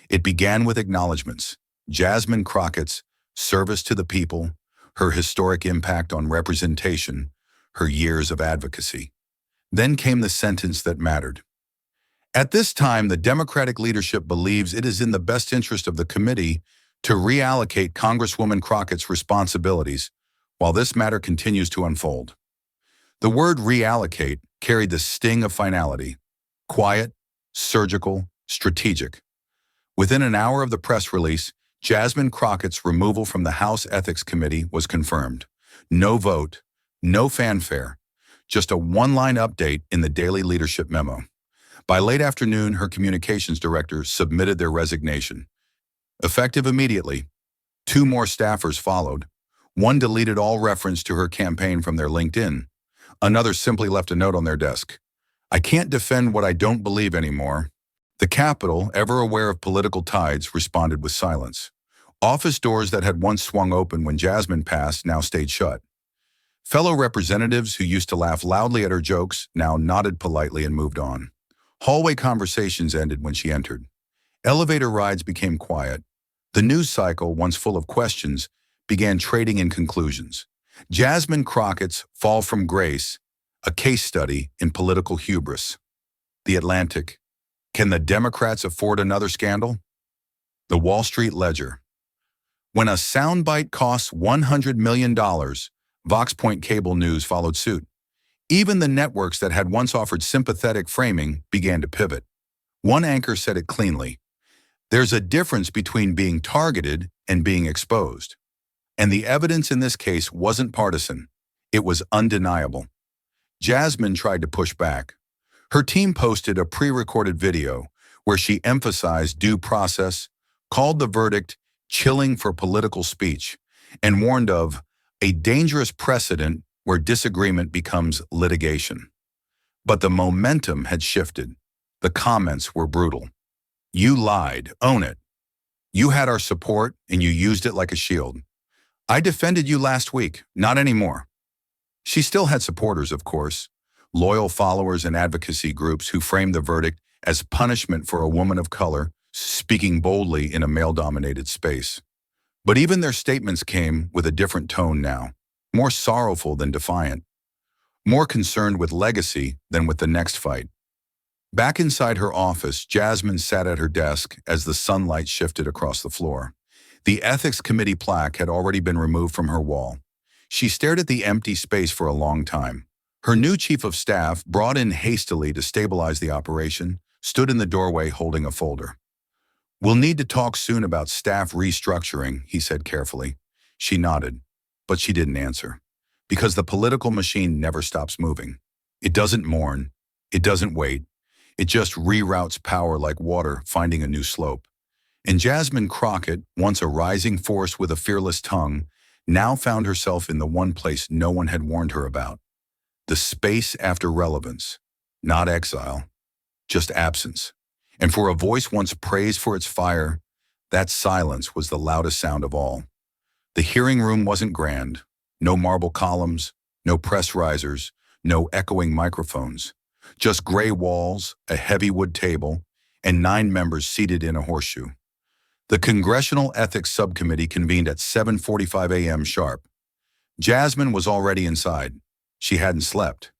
It began with acknowledgments: Jasmine Crockett's service to the people, her historic impact on representation, her years of advocacy. Then came the sentence that mattered. At this time, the Democratic leadership believes it is in the best interest of the committee to reallocate Congresswoman Crockett's responsibilities while this matter continues to unfold. The word reallocate carried the sting of finality: quiet, surgical, strategic. Within an hour of the press release, Jasmine Crockett's removal from the House Ethics Committee was confirmed. No vote, no fanfare, just a one-line update in the daily leadership memo. By late afternoon, her communications director submitted their resignation. Effective immediately, 2 more staffers followed. One deleted all reference to her campaign from their LinkedIn. Another simply left a note on their desk: "I can't defend what I don't believe anymore." The Capitol, ever aware of political tides, responded with silence. Office doors that had once swung open when Jasmine passed now stayed shut. Fellow representatives who used to laugh loudly at her jokes now nodded politely and moved on. Hallway conversations ended when she entered. Elevator rides became quiet. The news cycle, once full of questions, began trading in conclusions. Jasmine Crockett's fall from grace, a case study in political hubris. The Atlantic: can the Democrats afford another scandal? The Wall Street Ledger: when a soundbite costs $100 million, VoxPoint Cable News followed suit. Even the networks that had once offered sympathetic framing began to pivot. One anchor said it cleanly: "There's a difference between being targeted and being exposed." And the evidence in this case wasn't partisan. It was undeniable. Jasmine tried to push back. Her team posted a pre-recorded video where she emphasized due process, called the verdict chilling for political speech, and warned of a dangerous precedent where disagreement becomes litigation. But the momentum had shifted. The comments were brutal. "You lied, own it. You had our support and you used it like a shield. I defended you last week, not anymore." She still had supporters, of course, loyal followers and advocacy groups who framed the verdict as punishment for a woman of color speaking boldly in a male-dominated space. But even their statements came with a different tone now, more sorrowful than defiant, more concerned with legacy than with the next fight. Back inside her office, Jasmine sat at her desk as the sunlight shifted across the floor. The Ethics Committee plaque had already been removed from her wall. She stared at the empty space for a long time. Her new chief of staff, brought in hastily to stabilize the operation, stood in the doorway holding a folder. "We'll need to talk soon about staff restructuring," he said carefully. She nodded, but she didn't answer. Because the political machine never stops moving. It doesn't mourn. It doesn't wait. It just reroutes power like water finding a new slope. And Jasmine Crockett, once a rising force with a fearless tongue, now found herself in the one place no one had warned her about. The space after relevance. Not exile, just absence. And for a voice once praised for its fire, that silence was the loudest sound of all. The hearing room wasn't grand. No marble columns, no press risers, no echoing microphones. Just gray walls, a heavy wood table, and 9 members seated in a horseshoe. The Congressional Ethics Subcommittee convened at 7:45 a.m. sharp. Jasmine was already inside. She hadn't slept.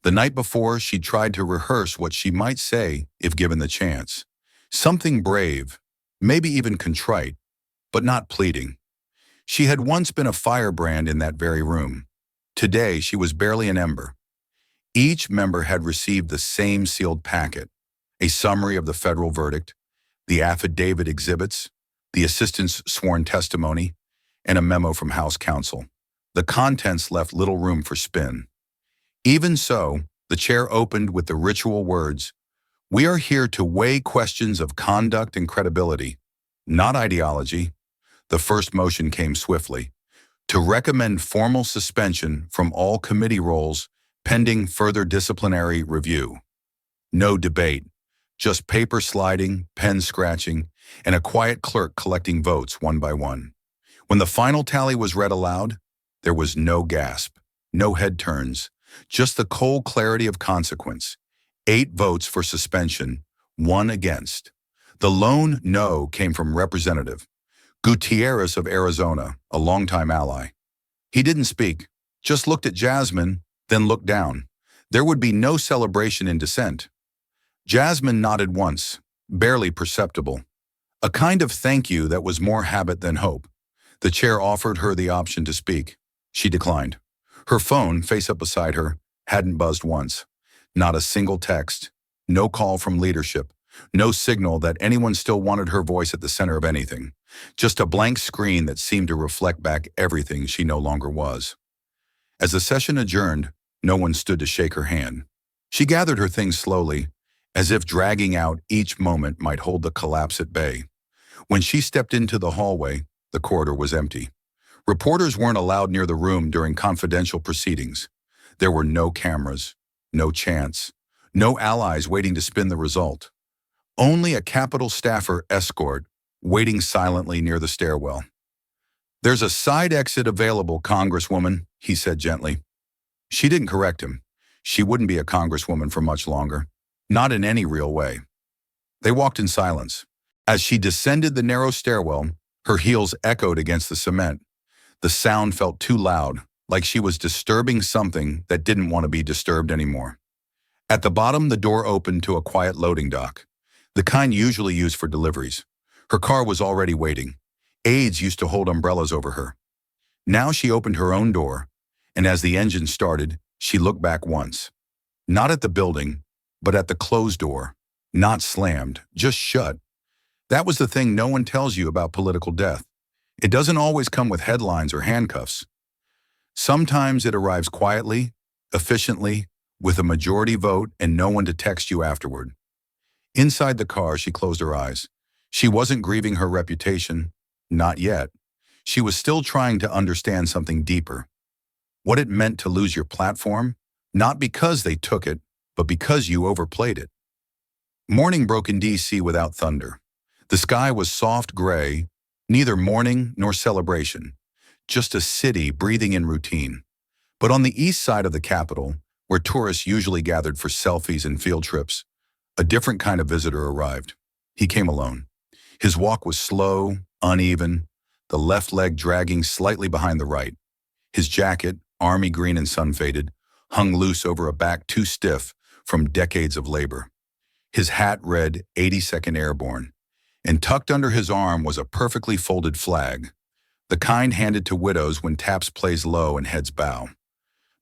The night before, she tried to rehearse what she might say if given the chance. Something brave, maybe even contrite, but not pleading. She had once been a firebrand in that very room. Today, she was barely an ember. Each member had received the same sealed packet, a summary of the federal verdict, the affidavit exhibits, the assistant's sworn testimony, and a memo from House counsel. The contents left little room for spin. Even so, the chair opened with the ritual words, "We are here to weigh questions of conduct and credibility, not ideology." The first motion came swiftly, to recommend formal suspension from all committee roles pending further disciplinary review. No debate, just paper sliding, pen scratching, and a quiet clerk collecting votes one by one. When the final tally was read aloud, there was no gasp, no head turns, just the cold clarity of consequence. 8 votes for suspension, 1 against. The lone no came from Representative Gutierrez of Arizona, a longtime ally. He didn't speak, just looked at Jasmine, then looked down. There would be no celebration in dissent. Jasmine nodded once, barely perceptible. A kind of thank you that was more habit than hope. The chair offered her the option to speak. She declined. Her phone, face up beside her, hadn't buzzed once. Not a single text, no call from leadership, no signal that anyone still wanted her voice at the center of anything. Just a blank screen that seemed to reflect back everything she no longer was. As the session adjourned, no one stood to shake her hand. She gathered her things slowly, as if dragging out each moment might hold the collapse at bay. When she stepped into the hallway, the corridor was empty. Reporters weren't allowed near the room during confidential proceedings. There were no cameras, no chants, no allies waiting to spin the result. Only a Capitol staffer escort waiting silently near the stairwell. "There's a side exit available, Congresswoman," he said gently. She didn't correct him. She wouldn't be a congresswoman for much longer. Not in any real way. They walked in silence. As she descended the narrow stairwell, her heels echoed against the cement. The sound felt too loud, like she was disturbing something that didn't want to be disturbed anymore. At the bottom, the door opened to a quiet loading dock, the kind usually used for deliveries. Her car was already waiting. Aides used to hold umbrellas over her. Now she opened her own door, and as the engine started, she looked back once. Not at the building, but at the closed door. Not slammed, just shut. That was the thing no one tells you about political death. It doesn't always come with headlines or handcuffs. Sometimes it arrives quietly, efficiently, with a majority vote and no one to text you afterward. Inside the car, she closed her eyes. She wasn't grieving her reputation, not yet. She was still trying to understand something deeper. What it meant to lose your platform, not because they took it, but because you overplayed it. Morning broke in D.C. without thunder. The sky was soft gray, neither mourning nor celebration, just a city breathing in routine. But on the east side of the Capitol, where tourists usually gathered for selfies and field trips, a different kind of visitor arrived. He came alone. His walk was slow, uneven, the left leg dragging slightly behind the right. His jacket, army green and sun-faded, hung loose over a back too stiff from decades of labor. His hat read 82nd Airborne, and tucked under his arm was a perfectly folded flag, the kind handed to widows when taps plays low and heads bow.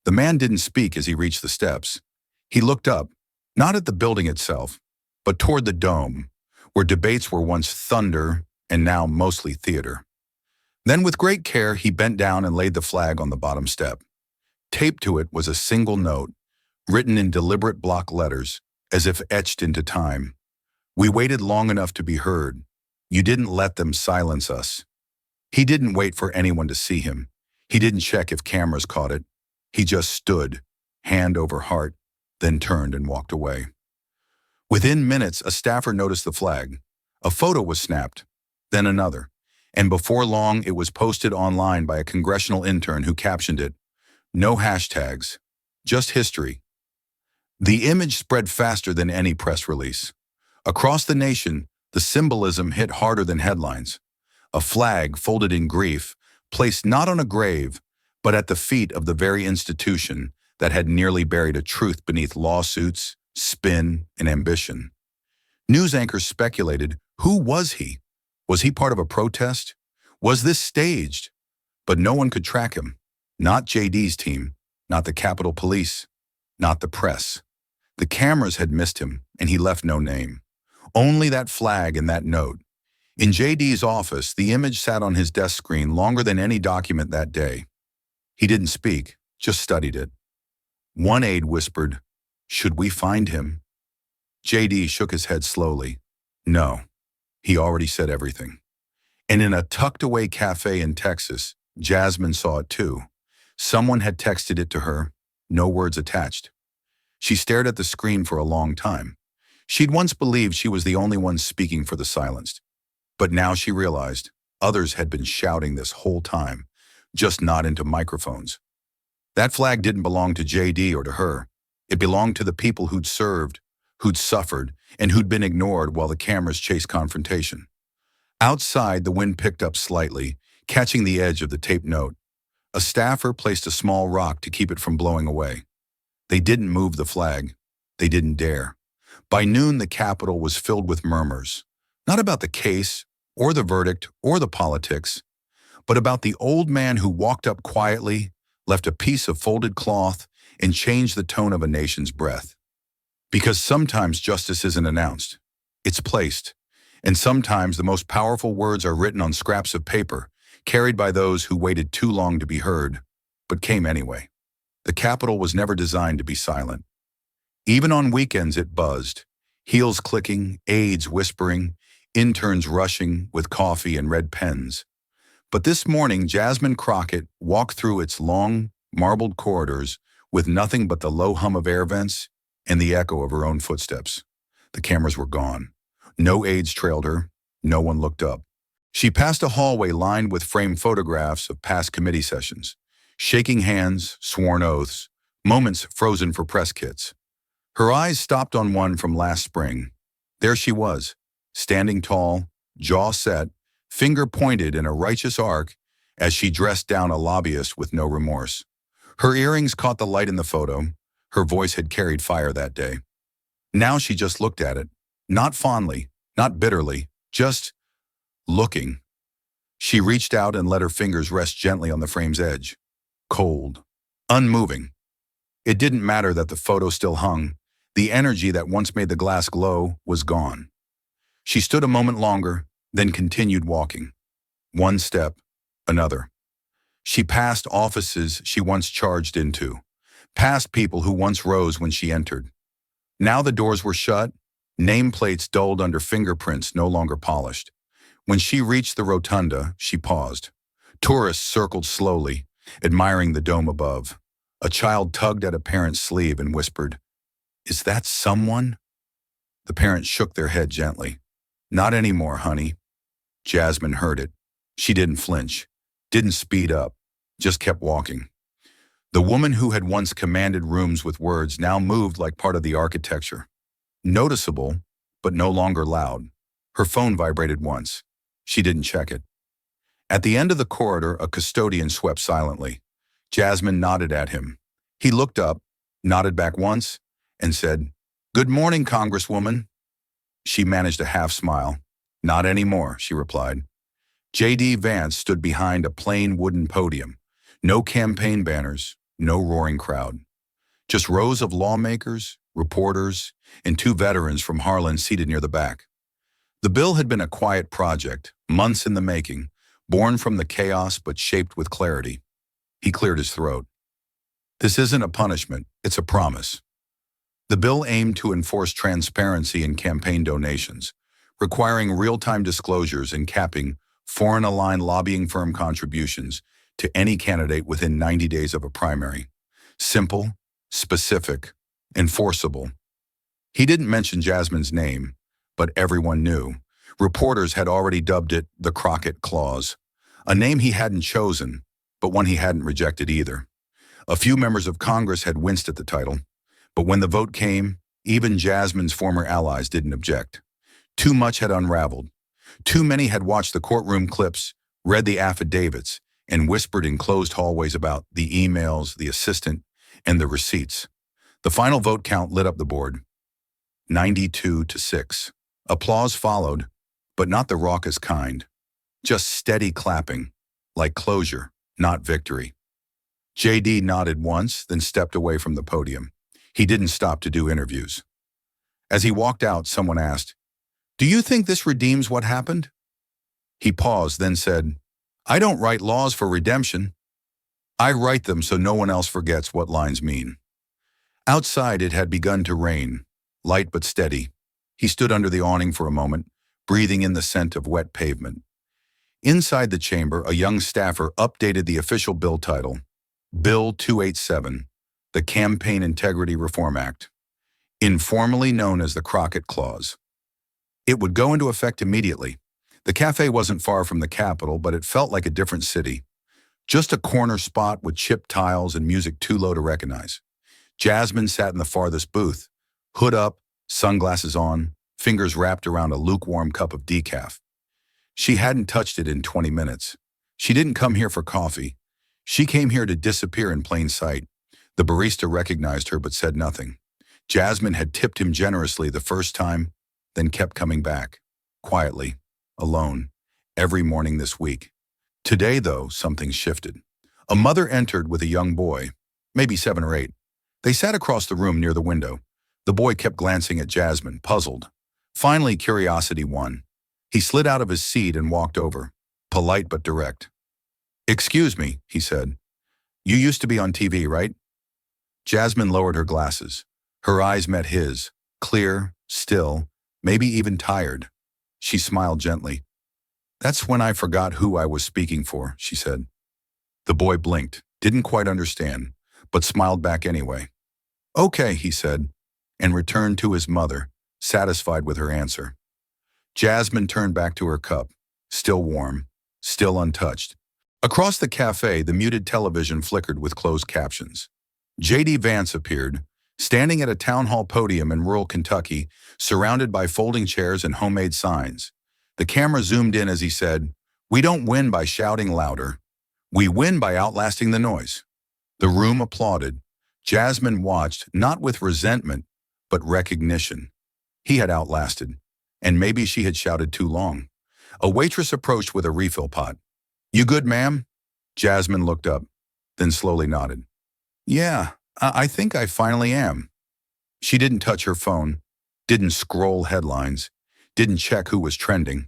The man didn't speak as he reached the steps. He looked up, not at the building itself, but toward the dome, where debates were once thunder and now mostly theater. Then with great care, he bent down and laid the flag on the bottom step. Taped to it was a single note, written in deliberate block letters, as if etched into time. "We waited long enough to be heard. You didn't let them silence us. He didn't wait for anyone to see him. He didn't check if cameras caught it. He just stood, hand over heart, then turned and walked away. Within minutes, a staffer noticed the flag. A photo was snapped, then another, and before long it was posted online by a congressional intern who captioned it, "No hashtags, just history." The image spread faster than any press release. Across the nation, the symbolism hit harder than headlines. A flag folded in grief, placed not on a grave, but at the feet of the very institution that had nearly buried a truth beneath lawsuits, spin, and ambition. News anchors speculated, who was he? Was he part of a protest? Was this staged? But no one could track him. Not JD's team, not the Capitol Police, not the press. The cameras had missed him, and he left no name. Only that flag and that note. In JD's office, the image sat on his desk screen longer than any document that day. He didn't speak, just studied it. One aide whispered, "Should we find him?" JD shook his head slowly. No, he already said everything. And in a tucked-away cafe in Texas, Jasmine saw it too. Someone had texted it to her, no words attached. She stared at the screen for a long time. She'd once believed she was the only one speaking for the silenced. But now she realized others had been shouting this whole time, just not into microphones. That flag didn't belong to JD or to her. It belonged to the people who'd served, who'd suffered, and who'd been ignored while the cameras chased confrontation. Outside, the wind picked up slightly, catching the edge of the taped note. A staffer placed a small rock to keep it from blowing away. They didn't move the flag. They didn't dare. By noon, the Capitol was filled with murmurs, not about the case, or the verdict, or the politics, but about the old man who walked up quietly, left a piece of folded cloth, and changed the tone of a nation's breath. Because sometimes justice isn't announced, it's placed, and sometimes the most powerful words are written on scraps of paper, carried by those who waited too long to be heard, but came anyway. The Capitol was never designed to be silent. Even on weekends it buzzed, heels clicking, aides whispering, interns rushing with coffee and red pens. But this morning, Jasmine Crockett walked through its long, marbled corridors with nothing but the low hum of air vents and the echo of her own footsteps. The cameras were gone. No aides trailed her. No one looked up. She passed a hallway lined with framed photographs of past committee sessions, shaking hands, sworn oaths, moments frozen for press kits. Her eyes stopped on one from last spring. There she was, standing tall, jaw set, finger pointed in a righteous arc as she dressed down a lobbyist with no remorse. Her earrings caught the light in the photo. Her voice had carried fire that day. Now she just looked at it, not fondly, not bitterly, just looking. She reached out and let her fingers rest gently on the frame's edge. Cold, unmoving. It didn't matter that the photo still hung. The energy that once made the glass glow was gone. She stood a moment longer, then continued walking. One step, another. She passed offices she once charged into, past people who once rose when she entered. Now the doors were shut, nameplates dulled under fingerprints no longer polished. When she reached the rotunda, she paused. Tourists circled slowly, admiring the dome above. A child tugged at a parent's sleeve and whispered, "Is that someone?" The parent shook their head gently. "Not anymore, honey." Jasmine heard it. She didn't flinch, didn't speed up, just kept walking. The woman who had once commanded rooms with words now moved like part of the architecture. Noticeable, but no longer loud. Her phone vibrated once. She didn't check it. At the end of the corridor, a custodian swept silently. Jasmine nodded at him. He looked up, nodded back once, and said, "Good morning, Congresswoman." She managed a half smile. "Not anymore," she replied. JD Vance stood behind a plain wooden podium. No campaign banners, no roaring crowd. Just rows of lawmakers, reporters, and two veterans from Harlan seated near the back. The bill had been a quiet project, months in the making, born from the chaos but shaped with clarity. He cleared his throat. "This isn't a punishment, it's a promise." The bill aimed to enforce transparency in campaign donations, requiring real-time disclosures and capping foreign-aligned lobbying firm contributions to any candidate within 90 days of a primary. Simple, specific, enforceable. He didn't mention Jasmine's name, but everyone knew. Reporters had already dubbed it the Crockett Clause, a name he hadn't chosen, but one he hadn't rejected either. A few members of Congress had winced at the title, but when the vote came, even Jasmine's former allies didn't object. Too much had unraveled. Too many had watched the courtroom clips, read the affidavits, and whispered in closed hallways about the emails, the assistant, and the receipts. The final vote count lit up the board. 92-6. Applause followed, but not the raucous kind. Just steady clapping, like closure, not victory. JD nodded once, then stepped away from the podium. He didn't stop to do interviews. As he walked out, someone asked, "Do you think this redeems what happened?" He paused, then said, "I don't write laws for redemption. I write them so no one else forgets what lines mean." Outside, it had begun to rain, light but steady. He stood under the awning for a moment, breathing in the scent of wet pavement. Inside the chamber, a young staffer updated the official bill title, Bill 287, the Campaign Integrity Reform Act, informally known as the Crockett Clause. It would go into effect immediately. The cafe wasn't far from the Capitol, but it felt like a different city. Just a corner spot with chipped tiles and music too low to recognize. Jasmine sat in the farthest booth, hood up, sunglasses on, fingers wrapped around a lukewarm cup of decaf. She hadn't touched it in 20 minutes. She didn't come here for coffee. She came here to disappear in plain sight. The barista recognized her but said nothing. Jasmine had tipped him generously the first time, then kept coming back, quietly, alone, every morning this week. Today, though, something shifted. A mother entered with a young boy, maybe 7 or 8. They sat across the room near the window. The boy kept glancing at Jasmine, puzzled. Finally, curiosity won. He slid out of his seat and walked over, polite but direct. "Excuse me," he said. "You used to be on TV, right?" Jasmine lowered her glasses. Her eyes met his, clear, still, maybe even tired. She smiled gently. "That's when I forgot who I was speaking for," she said. The boy blinked, didn't quite understand, but smiled back anyway. "Okay," he said, and returned to his mother, satisfied with her answer. Jasmine turned back to her cup, still warm, still untouched. Across the cafe, the muted television flickered with closed captions. J.D. Vance appeared, standing at a town hall podium in rural Kentucky, surrounded by folding chairs and homemade signs. The camera zoomed in as he said, "We don't win by shouting louder. We win by outlasting the noise." The room applauded. Jasmine watched, not with resentment, but recognition. He had outlasted, and maybe she had shouted too long. A waitress approached with a refill pot. "You good, ma'am?" Jasmine looked up, then slowly nodded. "Yeah, I think I finally am." She didn't touch her phone, didn't scroll headlines, didn't check who was trending.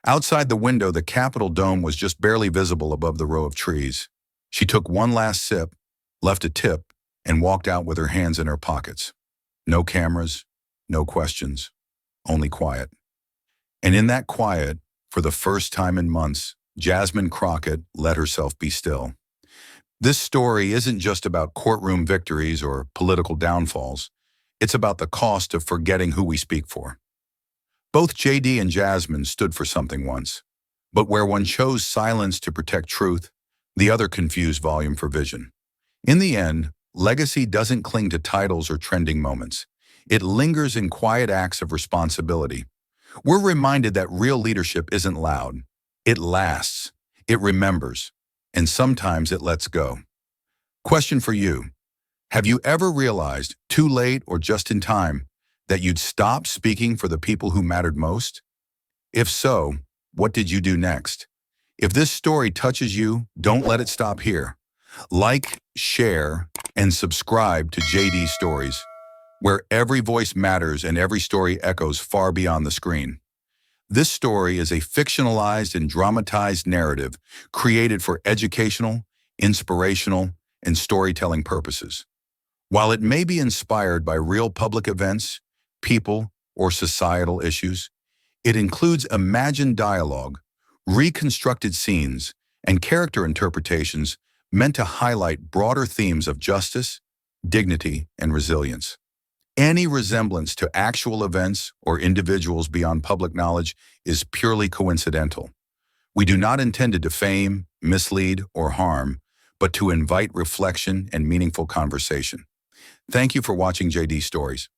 Outside the window, the Capitol dome was just barely visible above the row of trees. She took one last sip, left a tip, and walked out with her hands in her pockets. No cameras, no questions, only quiet. And in that quiet, for the first time in months, Jasmine Crockett let herself be still. This story isn't just about courtroom victories or political downfalls. It's about the cost of forgetting who we speak for. Both JD and Jasmine stood for something once, but where one chose silence to protect truth, the other confused volume for vision. In the end, legacy doesn't cling to titles or trending moments. It lingers in quiet acts of responsibility. We're reminded that real leadership isn't loud. It lasts, it remembers, and sometimes it lets go. Question for you. Have you ever realized, too late or just in time, that you'd stopped speaking for the people who mattered most? If so, what did you do next? If this story touches you, don't let it stop here. Like, share, and subscribe to JD Stories, where every voice matters and every story echoes far beyond the screen. This story is a fictionalized and dramatized narrative created for educational, inspirational, and storytelling purposes. While it may be inspired by real public events, people, or societal issues, It includes imagined dialogue, reconstructed scenes, and character interpretations meant to highlight broader themes of justice, dignity, and resilience. Any resemblance to actual events or individuals beyond public knowledge is purely coincidental. We do not intend to defame, mislead, or harm, but to invite reflection and meaningful conversation. Thank you for watching JD Stories.